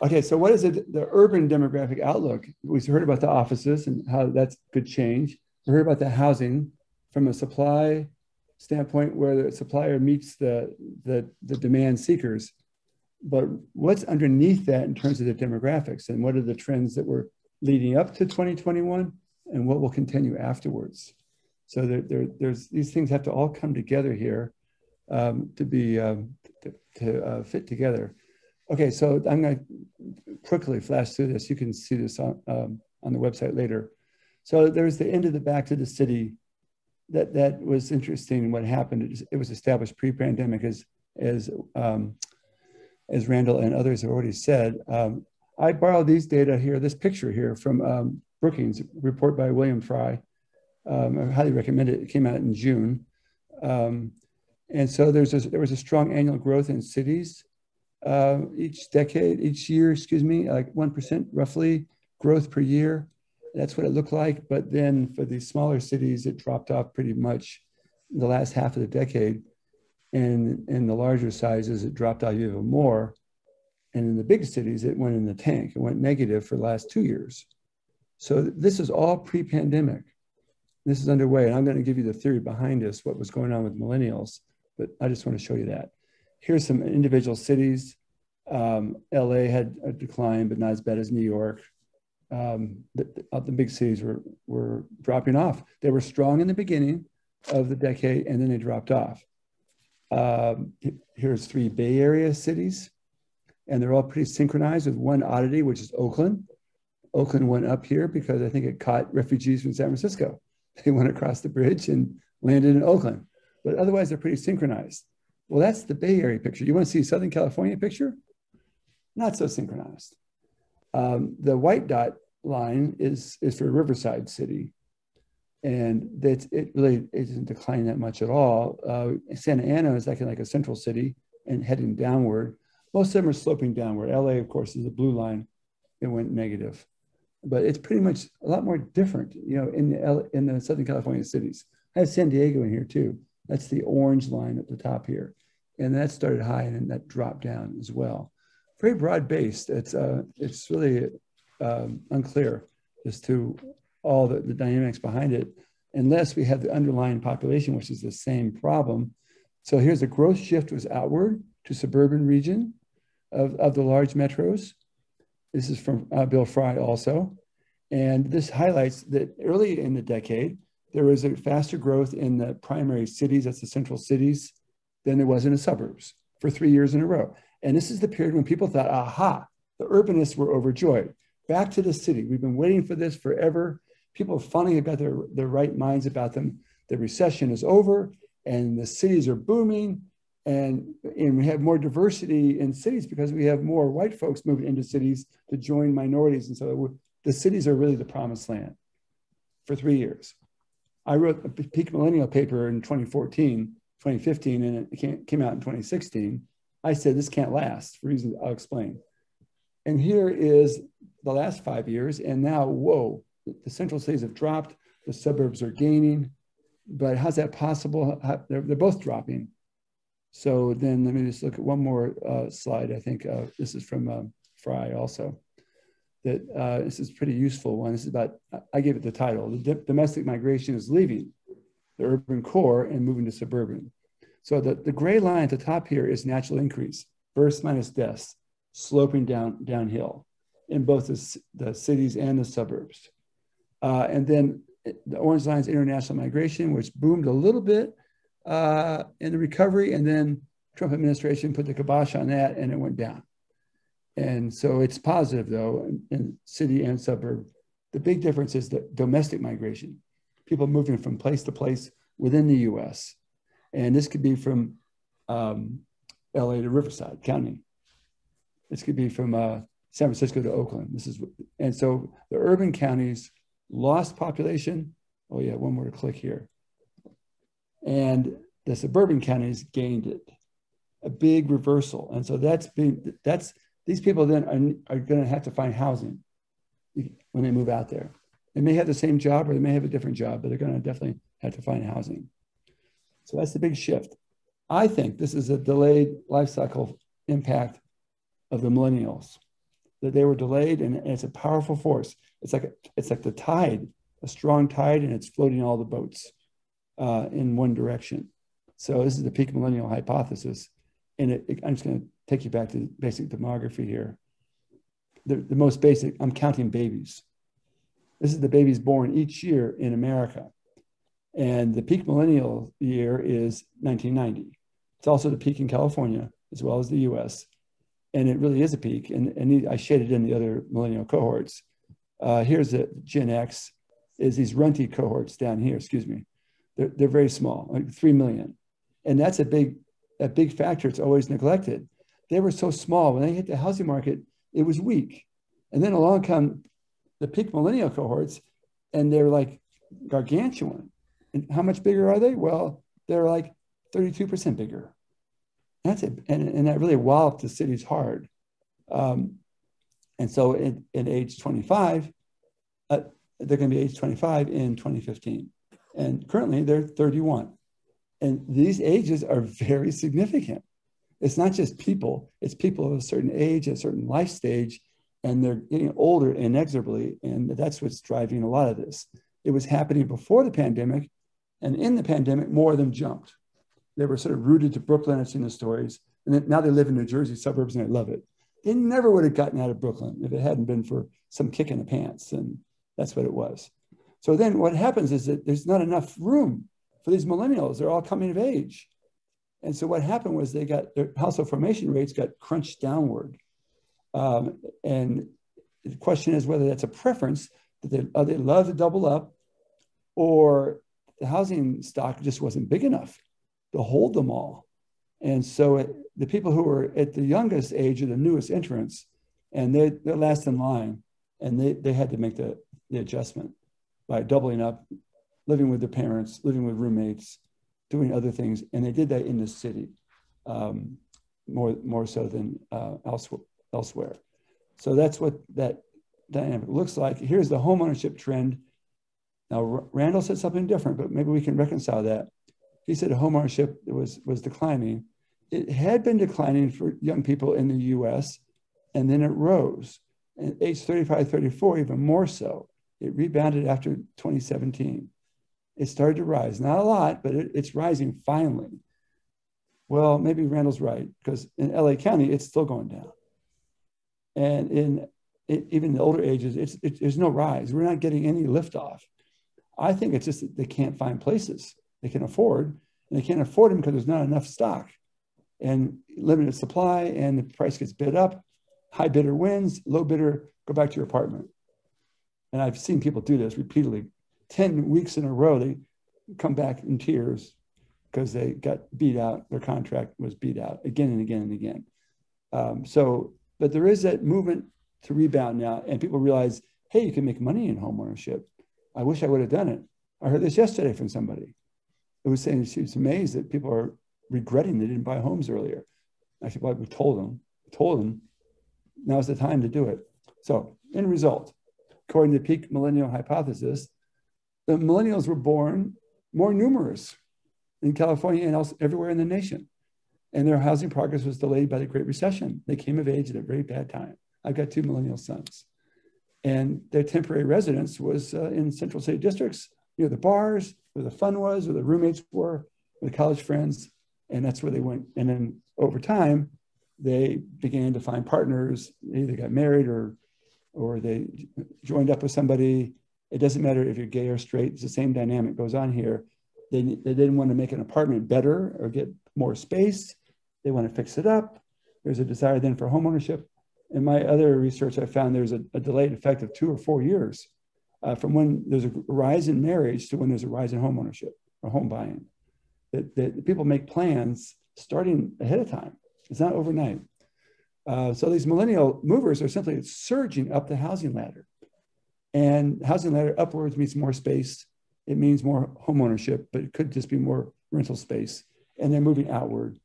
Okay, so what is it? The urban demographic outlook. We heard about the offices and how that's could change. We heard about the housing from a supply standpoint, where the supplier meets the demand seekers. But what's underneath that in terms of the demographics, and what are the trends that were leading up to 2021? And what will continue afterwards. So there's these things have to all come together here to be to fit together. Okay, so I'm going to quickly flash through this. You can see this on the website later. So there's the end of the back to the city. That was interesting. What happened? It was established pre-pandemic, as Randall and others have already said. I borrowed these data here, this picture here from Brookings, report by William Fry. I highly recommend it. It came out in June. And so there was a strong annual growth in cities each year, like 1% roughly growth per year. That's what it looked like. But then for these smaller cities, it dropped off pretty much in the last half of the decade. And in the larger sizes, it dropped out even more. And in the big cities, it went in the tank. It went negative for the last 2 years. So this is all pre-pandemic. This is underway. And I'm going to give you the theory behind this, what was going on with millennials. But I just want to show you that. Here's some individual cities. LA had a decline, but not as bad as New York. The big cities were dropping off. They were strong in the beginning of the decade, and then they dropped off. Here's 3 Bay Area cities, and they're all pretty synchronized with one oddity, which is Oakland. Oakland went up here because I think it caught refugees from San Francisco. They went across the bridge and landed in Oakland, but otherwise they're pretty synchronized. Well, that's the Bay Area picture. You want to see Southern California picture? Not so synchronized. The white dot line is for Riverside City, and it really isn't declining that much at all. Santa Ana is like a central city and heading downward. Most of them are sloping downward. LA, of course, is the blue line. It went negative, but it's pretty much a lot more different, in the Southern California cities. I have San Diego in here too. That's the orange line at the top here. And that started high and then that dropped down as well. Very broad-based. It's really unclear as to all the dynamics behind it, unless we have the underlying population, which is the same problem. So here's a growth shift was outward to suburban region of the large metros. This is from Bill Fry also. And this highlights that early in the decade, there was a faster growth in the primary cities, that's the central cities, than there was in the suburbs for 3 years in a row. And this is the period when people thought, aha, the urbanists were overjoyed. Back to the city. We've been waiting for this forever. People finally got their right minds about them. The recession is over and the cities are booming. And we have more diversity in cities because we have more white folks moving into cities to join minorities. And so the cities are really the promised land for 3 years. I wrote a peak millennial paper in 2015, and it came out in 2016. I said, this can't last for reasons I'll explain. And here is the last 5 years. And now, whoa, the central cities have dropped. The suburbs are gaining. But how's that possible? They're both dropping. So then let me just look at one more slide. I think this is from Fry also. This is a pretty useful one. This is about, I gave it the title, the domestic migration is leaving the urban core and moving to suburban. So the gray line at the top here is natural increase, births minus deaths, sloping downhill in both the cities and the suburbs. And then the orange line is international migration, which boomed a little bit in the recovery, and then Trump administration put the kibosh on that and it went down. And so it's positive though, in city and suburb. The big difference is the domestic migration, people moving from place to place within the US. And this could be from LA to Riverside County. This could be from San Francisco to Oakland. And so the urban counties lost population. Oh yeah, one more to click here. And the suburban counties gained it, a big reversal. And so these people then are going to have to find housing when they move out there. They may have the same job or they may have a different job, but they're going to definitely have to find housing. So that's the big shift. I think this is a delayed life cycle impact of the millennials, that they were delayed, and it's a powerful force. It's like the tide, a strong tide, and it's floating all the boats in one direction. So this is the peak millennial hypothesis. And I'm just going to take you back to basic demography here. The most basic, I'm counting babies. This is the babies born each year in America. And the peak millennial year is 1990. It's also the peak in California, as well as the US. And it really is a peak. And I shaded in the other millennial cohorts. Here's the Gen X, is these runty cohorts down here, excuse me. They're very small, like 3 million. And that's a big factor. It's always neglected. They were so small. When they hit the housing market, it was weak. And then along come the peak millennial cohorts, and they're like gargantuan. And how much bigger are they? Well, they're like 32% bigger. That's it. And that really walloped the cities hard. And so in age 25, they're going to be age 25 in 2015. And currently they're 31. And these ages are very significant. It's not just people, it's people of a certain age, a certain life stage, and they're getting older inexorably. And that's what's driving a lot of this. It was happening before the pandemic, and in the pandemic, more of them jumped. They were sort of rooted to Brooklyn. I've seen the stories. And then now they live in New Jersey suburbs and they love it. They never would have gotten out of Brooklyn if it hadn't been for some kick in the pants. And that's what it was. So then what happens is that there's not enough room for these millennials. They're all coming of age. And so what happened was their household formation rates got crunched downward. And the question is whether that's a preference, that they love to double up, or the housing stock just wasn't big enough to hold them all. And so the people who were at the youngest age are the newest entrants, and they're last in line, and they had to make the adjustment by doubling up, living with their parents, living with roommates, doing other things. And they did that in the city more so than elsewhere. So that's what that dynamic looks like. Here's the homeownership trend. Now, Randall said something different, but maybe we can reconcile that. he said homeownership was declining. It had been declining for young people in the US, and then it rose. And age 35, 34, even more so. It rebounded after 2017. It started to rise, not a lot, but it's rising finally. Well, maybe Randall's right, because in LA County, it's still going down. And even in the older ages, there's no rise. We're not getting any liftoff. I think it's just that they can't find places they can afford, and they can't afford them because there's not enough stock and limited supply, and the price gets bid up. High bidder wins, low bidder, go back to your apartment. And I've seen people do this repeatedly. 10 weeks in a row, they come back in tears because they got beat out. Their contract was beat out again and again and again. But there is that movement to rebound now, and people realize, hey, you can make money in homeownership. I wish I would have done it. I heard this yesterday from somebody who was saying she was amazed that people are regretting they didn't buy homes earlier. I said, well, we told them, now's the time to do it. So, end result, according to the peak millennial hypothesis, the millennials were born more numerous in California and else everywhere in the nation. And their housing progress was delayed by the Great Recession. They came of age at a very bad time. I've got 2 millennial sons. And their temporary residence was in central city districts, near the bars, where the fun was, where the roommates were, where the college friends, and that's where they went. And then over time, they began to find partners. They either got married or they joined up with somebody. It doesn't matter if you're gay or straight. It's the same dynamic goes on here. They didn't want to make an apartment better or get more space. They want to fix it up. There's a desire then for homeownership. In my other research, I found there's a delayed effect of 2 or 4 years from when there's a rise in marriage to when there's a rise in homeownership or home buying. That people make plans starting ahead of time. It's not overnight. So these millennial movers are simply surging up the housing ladder. And housing ladder upwards means more space. It means more homeownership, but it could just be more rental space. And they're moving outward.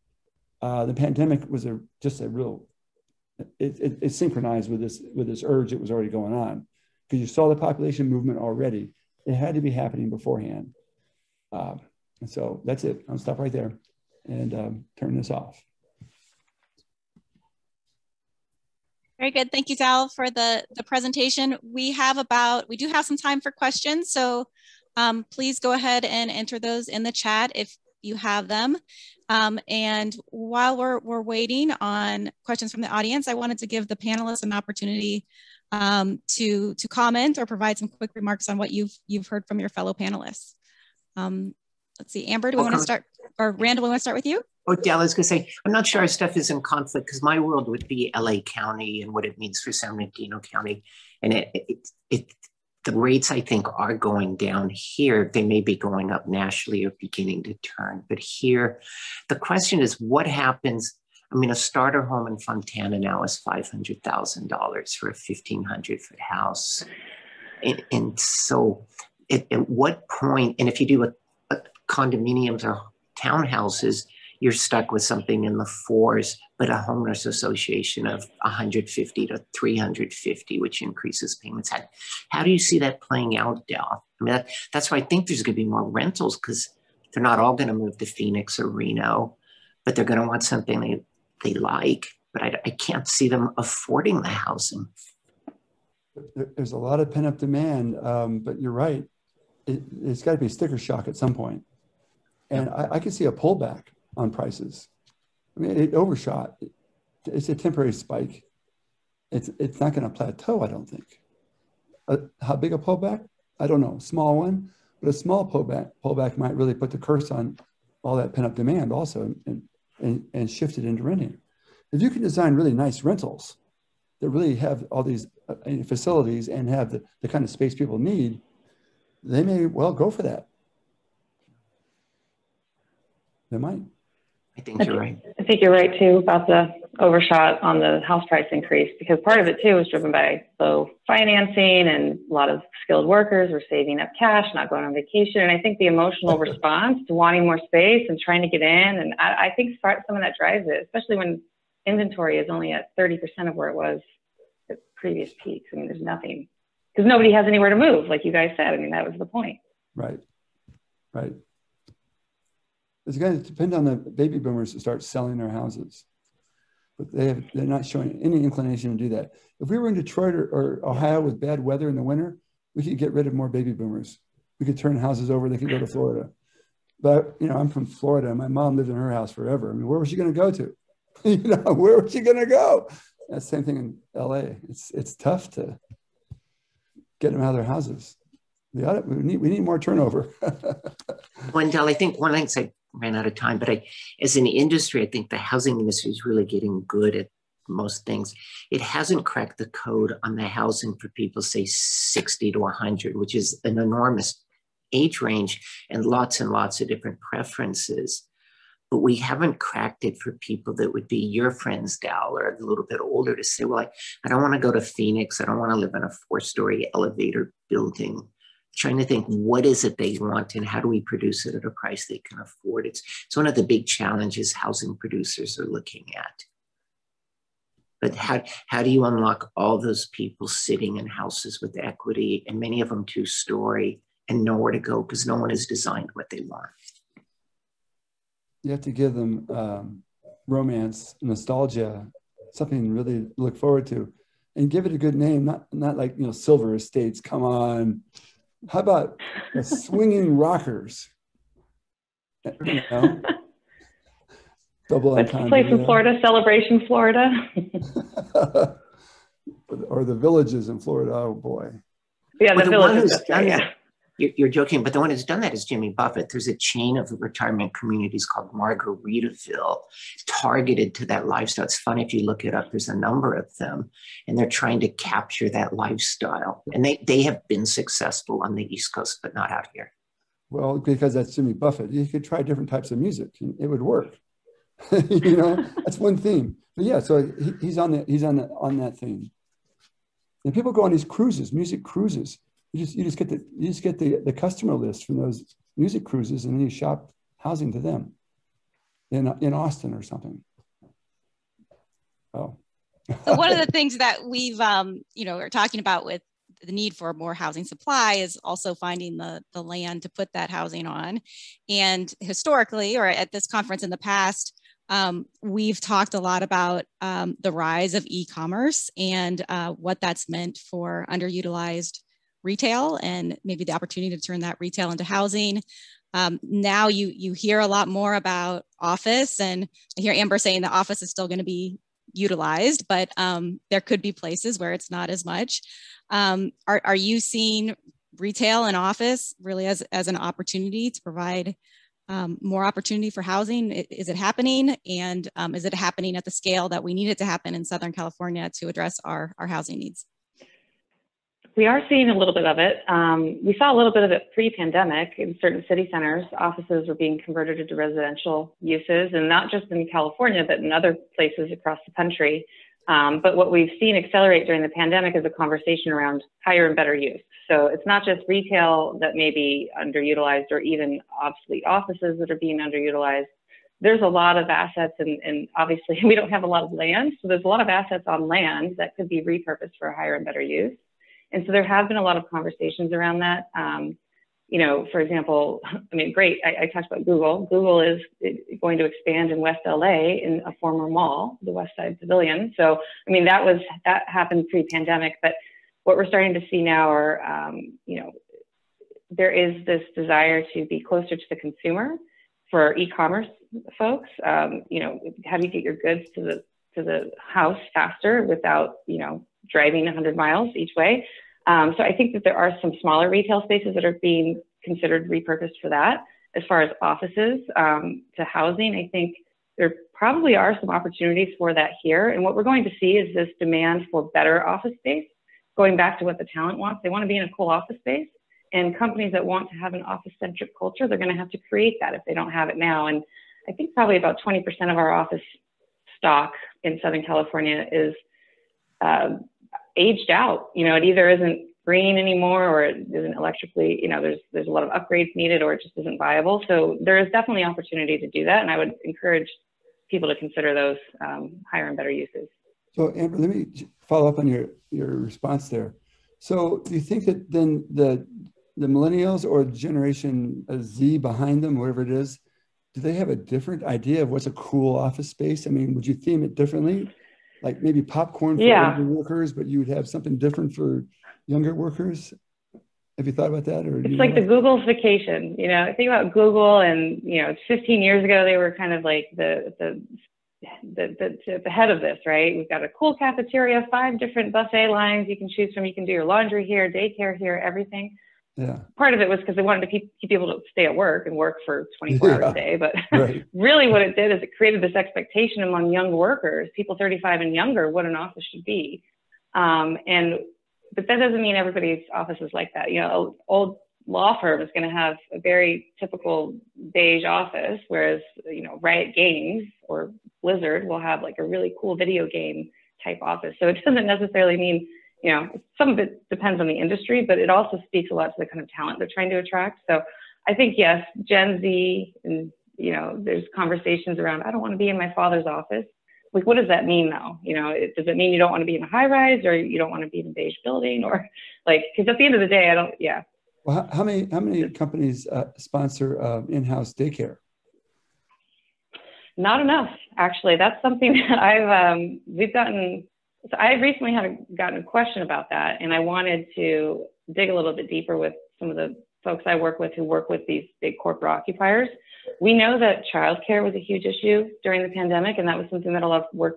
The pandemic was it synchronized with this urge that was already going on, because you saw the population movement already. It had to be happening beforehand. And so that's it. I'll stop right there and turn this off. Very good. Thank you, Dal, for the presentation. We do have some time for questions. So please go ahead and enter those in the chat if you have them. And while we're waiting on questions from the audience, I wanted to give the panelists an opportunity to comment or provide some quick remarks on what you've heard from your fellow panelists. Let's see, Amber, do we want to start, or Randall, we want to start with you? Oh, yeah, I was going to say, I'm not sure our stuff is in conflict, because my world would be LA County and what it means for San Bernardino County. And the rates, I think, are going down here. They may be going up nationally or beginning to turn. But here, the question is, what happens? I mean, a starter home in Fontana now is $500,000 for a 1,500-foot house. And so at what point, and if you do a condominiums or townhouses, you're stuck with something in the 4s, but a homeowners association of 150 to 350, which increases payments. How do you see that playing out, Dal? I mean, that's why I think there's going to be more rentals, because they're not all going to move to Phoenix or Reno, but they're going to want something they like. But I can't see them affording the housing. There's a lot of pent-up demand, but you're right. It's got to be sticker shock at some point. And I can see a pullback on prices. I mean, it overshot. It's a temporary spike. It's not going to plateau, I don't think. How big a pullback? I don't know. Small one, but a small pullback might really put the curse on all that pent-up demand also and shift it into renting. If you can design really nice rentals that really have all these facilities and have the kind of space people need, they may well go for that. They might. I think you're right. I think you're right too about the overshot on the house price increase, because part of it too was driven by low financing, and a lot of skilled workers were saving up cash, not going on vacation. And I think the emotional response to wanting more space and trying to get in, and I think some of that drives it, especially when inventory is only at 30% of where it was at previous peaks. I mean, there's nothing, because nobody has anywhere to move, like you guys said. I mean, that was the point. Right. It's going to depend on the baby boomers to start selling their houses. But they're not showing any inclination to do that. If we were in Detroit or Ohio with bad weather in the winter, we could get rid of more baby boomers. We could turn houses over, they could go to Florida. But, you know, I'm from Florida. My mom lived in her house forever. I mean, where was she going to go to? You know, where was she going to go? That's the same thing in LA. It's tough to get them out of their houses. We need more turnover. Wendell, I think one thing, I ran out of time, but as an industry, I think the housing industry is really getting good at most things. It hasn't cracked the code on the housing for people, say 60 to 100, which is an enormous age range and lots of different preferences. But we haven't cracked it for people that would be your friends, Dal, or a little bit older, to say, well, I don't want to go to Phoenix. I don't want to live in a 4-story elevator building. Trying to think, what is it they want and how do we produce it at a price they can afford? It's one of the big challenges housing producers are looking at. But how do you unlock all those people sitting in houses with equity, and many of them 2-story, and nowhere to go because no one has designed what they want? You have to give them romance, nostalgia, something really to look forward to, and give it a good name. Not like, you know, Silver Estates. Come on, how about the Swinging Rockers? You know, double What's the place in Florida? Celebration, Florida, or the Villages in Florida. Oh boy. Yeah, the Villages. Yeah. You're joking, but the one who's done that is Jimmy Buffett. There's a chain of retirement communities called Margaritaville, targeted to that lifestyle. It's fun if you look it up. There's a number of them, and they're trying to capture that lifestyle. And they have been successful on the East Coast, but not out here. Well, because that's Jimmy Buffett. You could try different types of music, and it would work. You know, that's one theme. But yeah, so he's on that theme. And people go on these cruises, music cruises. You just get the customer list from those music cruises, and then you shop housing to them in Austin or something. Oh. So one of the things that we've are talking about with the need for more housing supply is also finding the land to put that housing on. And historically, or at this conference in the past, we've talked a lot about the rise of e-commerce and what that's meant for underutilized retail and maybe the opportunity to turn that retail into housing. Now you hear a lot more about office, and I hear Amber saying the office is still going to be utilized, but there could be places where it's not as much. Are you seeing retail and office really as an opportunity to provide more opportunity for housing? Is it happening? And is it happening at the scale that we need it to happen in Southern California to address our housing needs? We are seeing a little bit of it. We saw a little bit of it pre-pandemic in certain city centers. Offices were being converted into residential uses, and not just in California, but in other places across the country. But what we've seen accelerate during the pandemic is a conversation around higher and better use. So it's not just retail that may be underutilized, or even obsolete offices that are being underutilized. There's a lot of assets, and obviously we don't have a lot of land. So there's a lot of assets on land that could be repurposed for higher and better use. And so there have been a lot of conversations around that. For example, I mean, great, I talked about Google. Google is going to expand in West LA in a former mall, the West Side Pavilion. So, I mean, that happened pre-pandemic, but what we're starting to see now are, there is this desire to be closer to the consumer for e-commerce folks. How do you get your goods to the house faster without, driving 100 miles each way? So I think that there are some smaller retail spaces that are being considered repurposed for that. As far as offices to housing, I think there probably are some opportunities for that here. And what we're going to see is this demand for better office space, going back to what the talent wants. They want to be in a cool office space. And companies that want to have an office-centric culture, they're going to have to create that if they don't have it now. And I think probably about 20% of our office stock in Southern California is aged out. It either isn't green anymore, or it isn't electrically, there's a lot of upgrades needed, or it just isn't viable. So there is definitely opportunity to do that. And I would encourage people to consider those higher and better uses. So Amber, let me follow up on your response there. So do you think that then the millennials or Generation Z behind them, whatever it is, do they have a different idea of what's a cool office space? I mean, would you theme it differently? Like maybe popcorn for older workers, but you would have something different for younger workers? Have you thought about that? Or it's like the Google's vacation, you know, think about Google and, you know, 15 years ago, they were kind of like the head of this, right? We've got a cool cafeteria, 5 different buffet lines you can choose from. You can do your laundry here, daycare here, everything. Yeah. Part of it was because they wanted to keep people to stay at work and work for 24 hours a day. But really what it did is it created this expectation among young workers, people 35 and younger, what an office should be. But that doesn't mean everybody's office is like that. You know, old law firm is going to have a very typical beige office, whereas, you know, Riot Games or Blizzard will have like a really cool video game type office. So it doesn't necessarily mean, you know, some of it depends on the industry, but it also speaks a lot to the kind of talent they're trying to attract. So I think, yes, Gen Z, and, you know, there's conversations around, I don't want to be in my father's office. Like, what does that mean though? You know, does it mean you don't want to be in a high rise, or you don't want to be in a beige building, or like, because at the end of the day, Well, how many companies sponsor in-house daycare? Not enough, actually. That's something that I recently gotten a question about that, and I wanted to dig a little bit deeper with some of the folks I work with who work with these big corporate occupiers. We know that childcare was a huge issue during the pandemic, and that was something that a lot of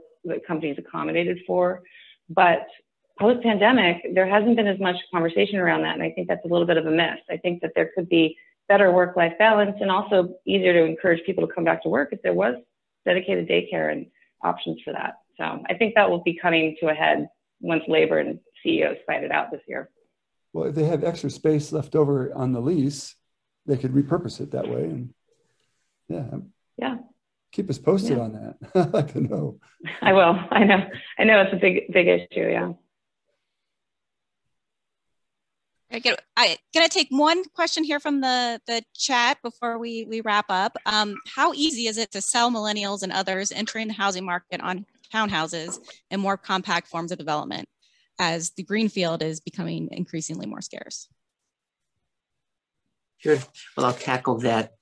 companies accommodated for. But post-pandemic, there hasn't been as much conversation around that, and I think that's a little bit of a miss. I think that there could be better work-life balance, and also easier to encourage people to come back to work if there was dedicated daycare and options for that. So I think that will be coming to a head once labor and CEOs fight it out this year. Well, if they have extra space left over on the lease, they could repurpose it that way. And yeah. Keep us posted on that. I'd like to know. I will. I know it's a big issue. Yeah. I'm gonna take one question here from the chat before we wrap up. How easy is it to sell millennials and others entering the housing market on townhouses and more compact forms of development, as the greenfield is becoming increasingly more scarce? Sure. Well, I'll tackle that.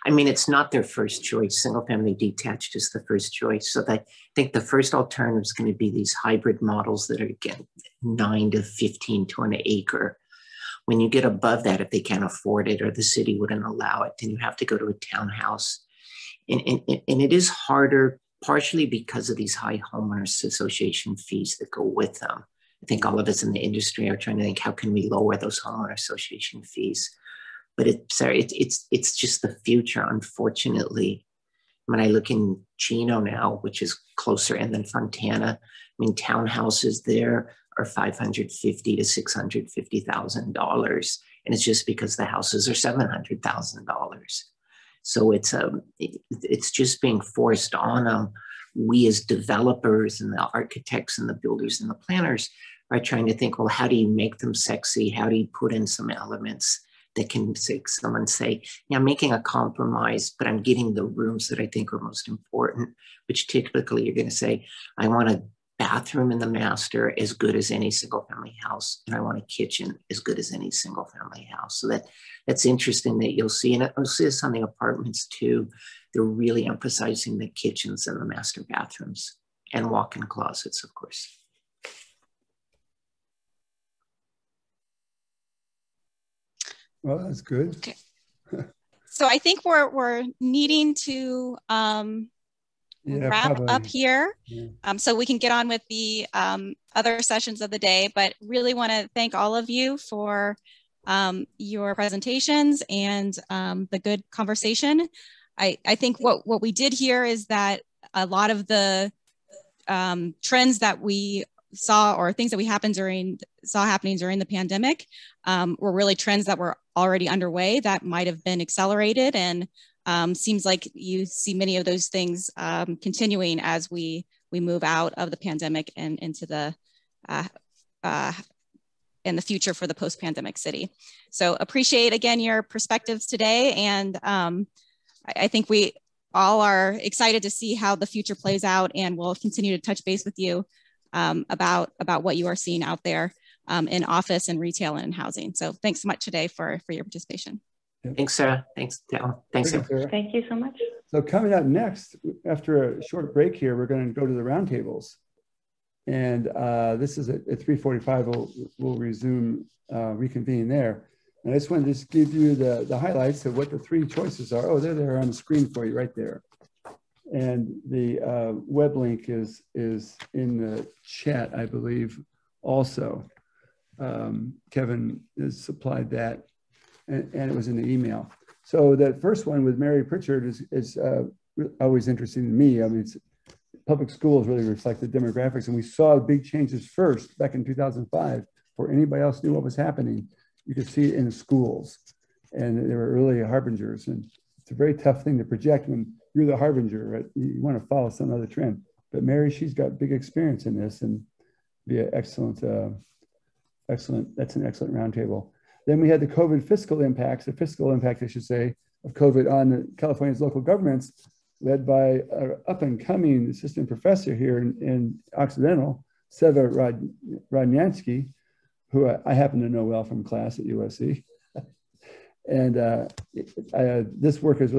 I mean, it's not their first choice. Single family detached is the first choice. So I think the first alternative is going to be these hybrid models that are, again, 9 to 15 to an acre. When you get above that, if they can't afford it or the city wouldn't allow it, then you have to go to a townhouse. And it is harder, partially because of these high homeowners association fees that go with them. I think all of us in the industry are trying to think, how can we lower those homeowner association fees? But it's just the future, unfortunately. When I look in Chino now, which is closer in than Fontana, I mean, townhouses there are $550,000 to $650,000, and it's just because the houses are $700,000. So it's just being forced on them. We as developers and the architects and the builders and the planners are trying to think, well, how do you make them sexy? How do you put in some elements that can make someone say, yeah, I'm making a compromise, but I'm getting the rooms that I think are most important, which typically you're going to say, I want a bathroom in the master as good as any single family house, and I want a kitchen as good as any single family house. So that's interesting that you'll see, and you'll see this on the apartments too. They're really emphasizing the kitchens and the master bathrooms and walk-in closets, of course. Well, that's good. Okay. So I think we're needing to wrap up here, so we can get on with the other sessions of the day. But really want to thank all of you for your presentations and the good conversation. I think what we did here is that a lot of the trends that we saw, or things that we saw happening during the pandemic, were really trends that were already underway that might have been accelerated, and seems like you see many of those things continuing as we move out of the pandemic and into the in the future for the post-pandemic city. So appreciate again your perspectives today, and I think we all are excited to see how the future plays out, and we'll continue to touch base with you about what you are seeing out there in office and retail and in housing. So thanks so much today for your participation. Thanks, Sarah. Thanks, Dale. Thanks, Sarah. Thank you so much. So coming up next, after a short break here, we're going to go to the roundtables. And this is at 3:45, we'll resume, reconvene there. And I just wanted to just give you the highlights of what the three choices are. Oh, they're on the screen for you right there. And the web link is in the chat, I believe, also. Kevin has supplied that, and it was in the email. So that first one with Mary Pritchard is always interesting to me. I mean, public schools really reflect the demographics, and we saw big changes first back in 2005 before anybody else knew what was happening. You could see it in schools, and they were early harbingers. And it's a very tough thing to project when you're the harbinger, right? You want to follow some other trend. But Mary, she's got big experience in this, and be an excellent. That's an excellent roundtable. Then we had the COVID fiscal impacts, the fiscal impact, I should say, of COVID on California's local governments, led by an up-and-coming assistant professor here in Occidental, Seva Rodnyansky, who I happen to know well from class at USC. And this work is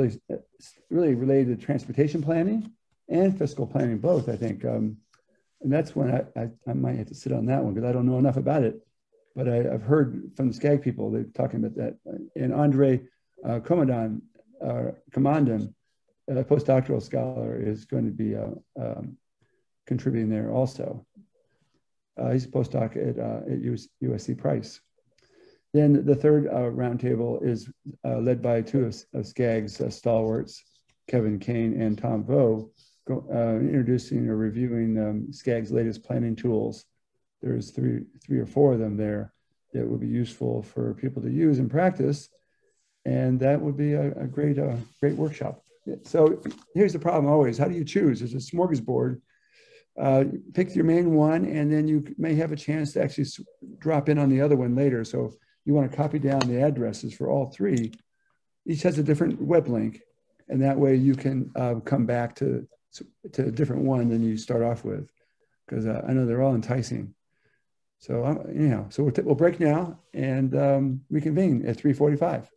really related to transportation planning and fiscal planning, both, I think. And that's when I might have to sit on that one because I don't know enough about it. But I've heard from the SCAG people, they're talking about that. And Andre Commandon, a postdoctoral scholar, is going to be contributing there also. He's a postdoc at USC Price. Then the third roundtable is led by two of SCAG's stalwarts, Kevin Kane and Tom Vo, introducing or reviewing SCAG's latest planning tools. There's three or four of them there that would be useful for people to use in practice. And that would be a great workshop. So here's the problem always. How do you choose? There's a smorgasbord. Pick your main one, and then you may have a chance to actually drop in on the other one later. So you want to copy down the addresses for all three. Each has a different web link, and that way you can come back to a different one than you start off with, because I know they're all enticing. So anyhow, so we'll break now and reconvene at 3:45.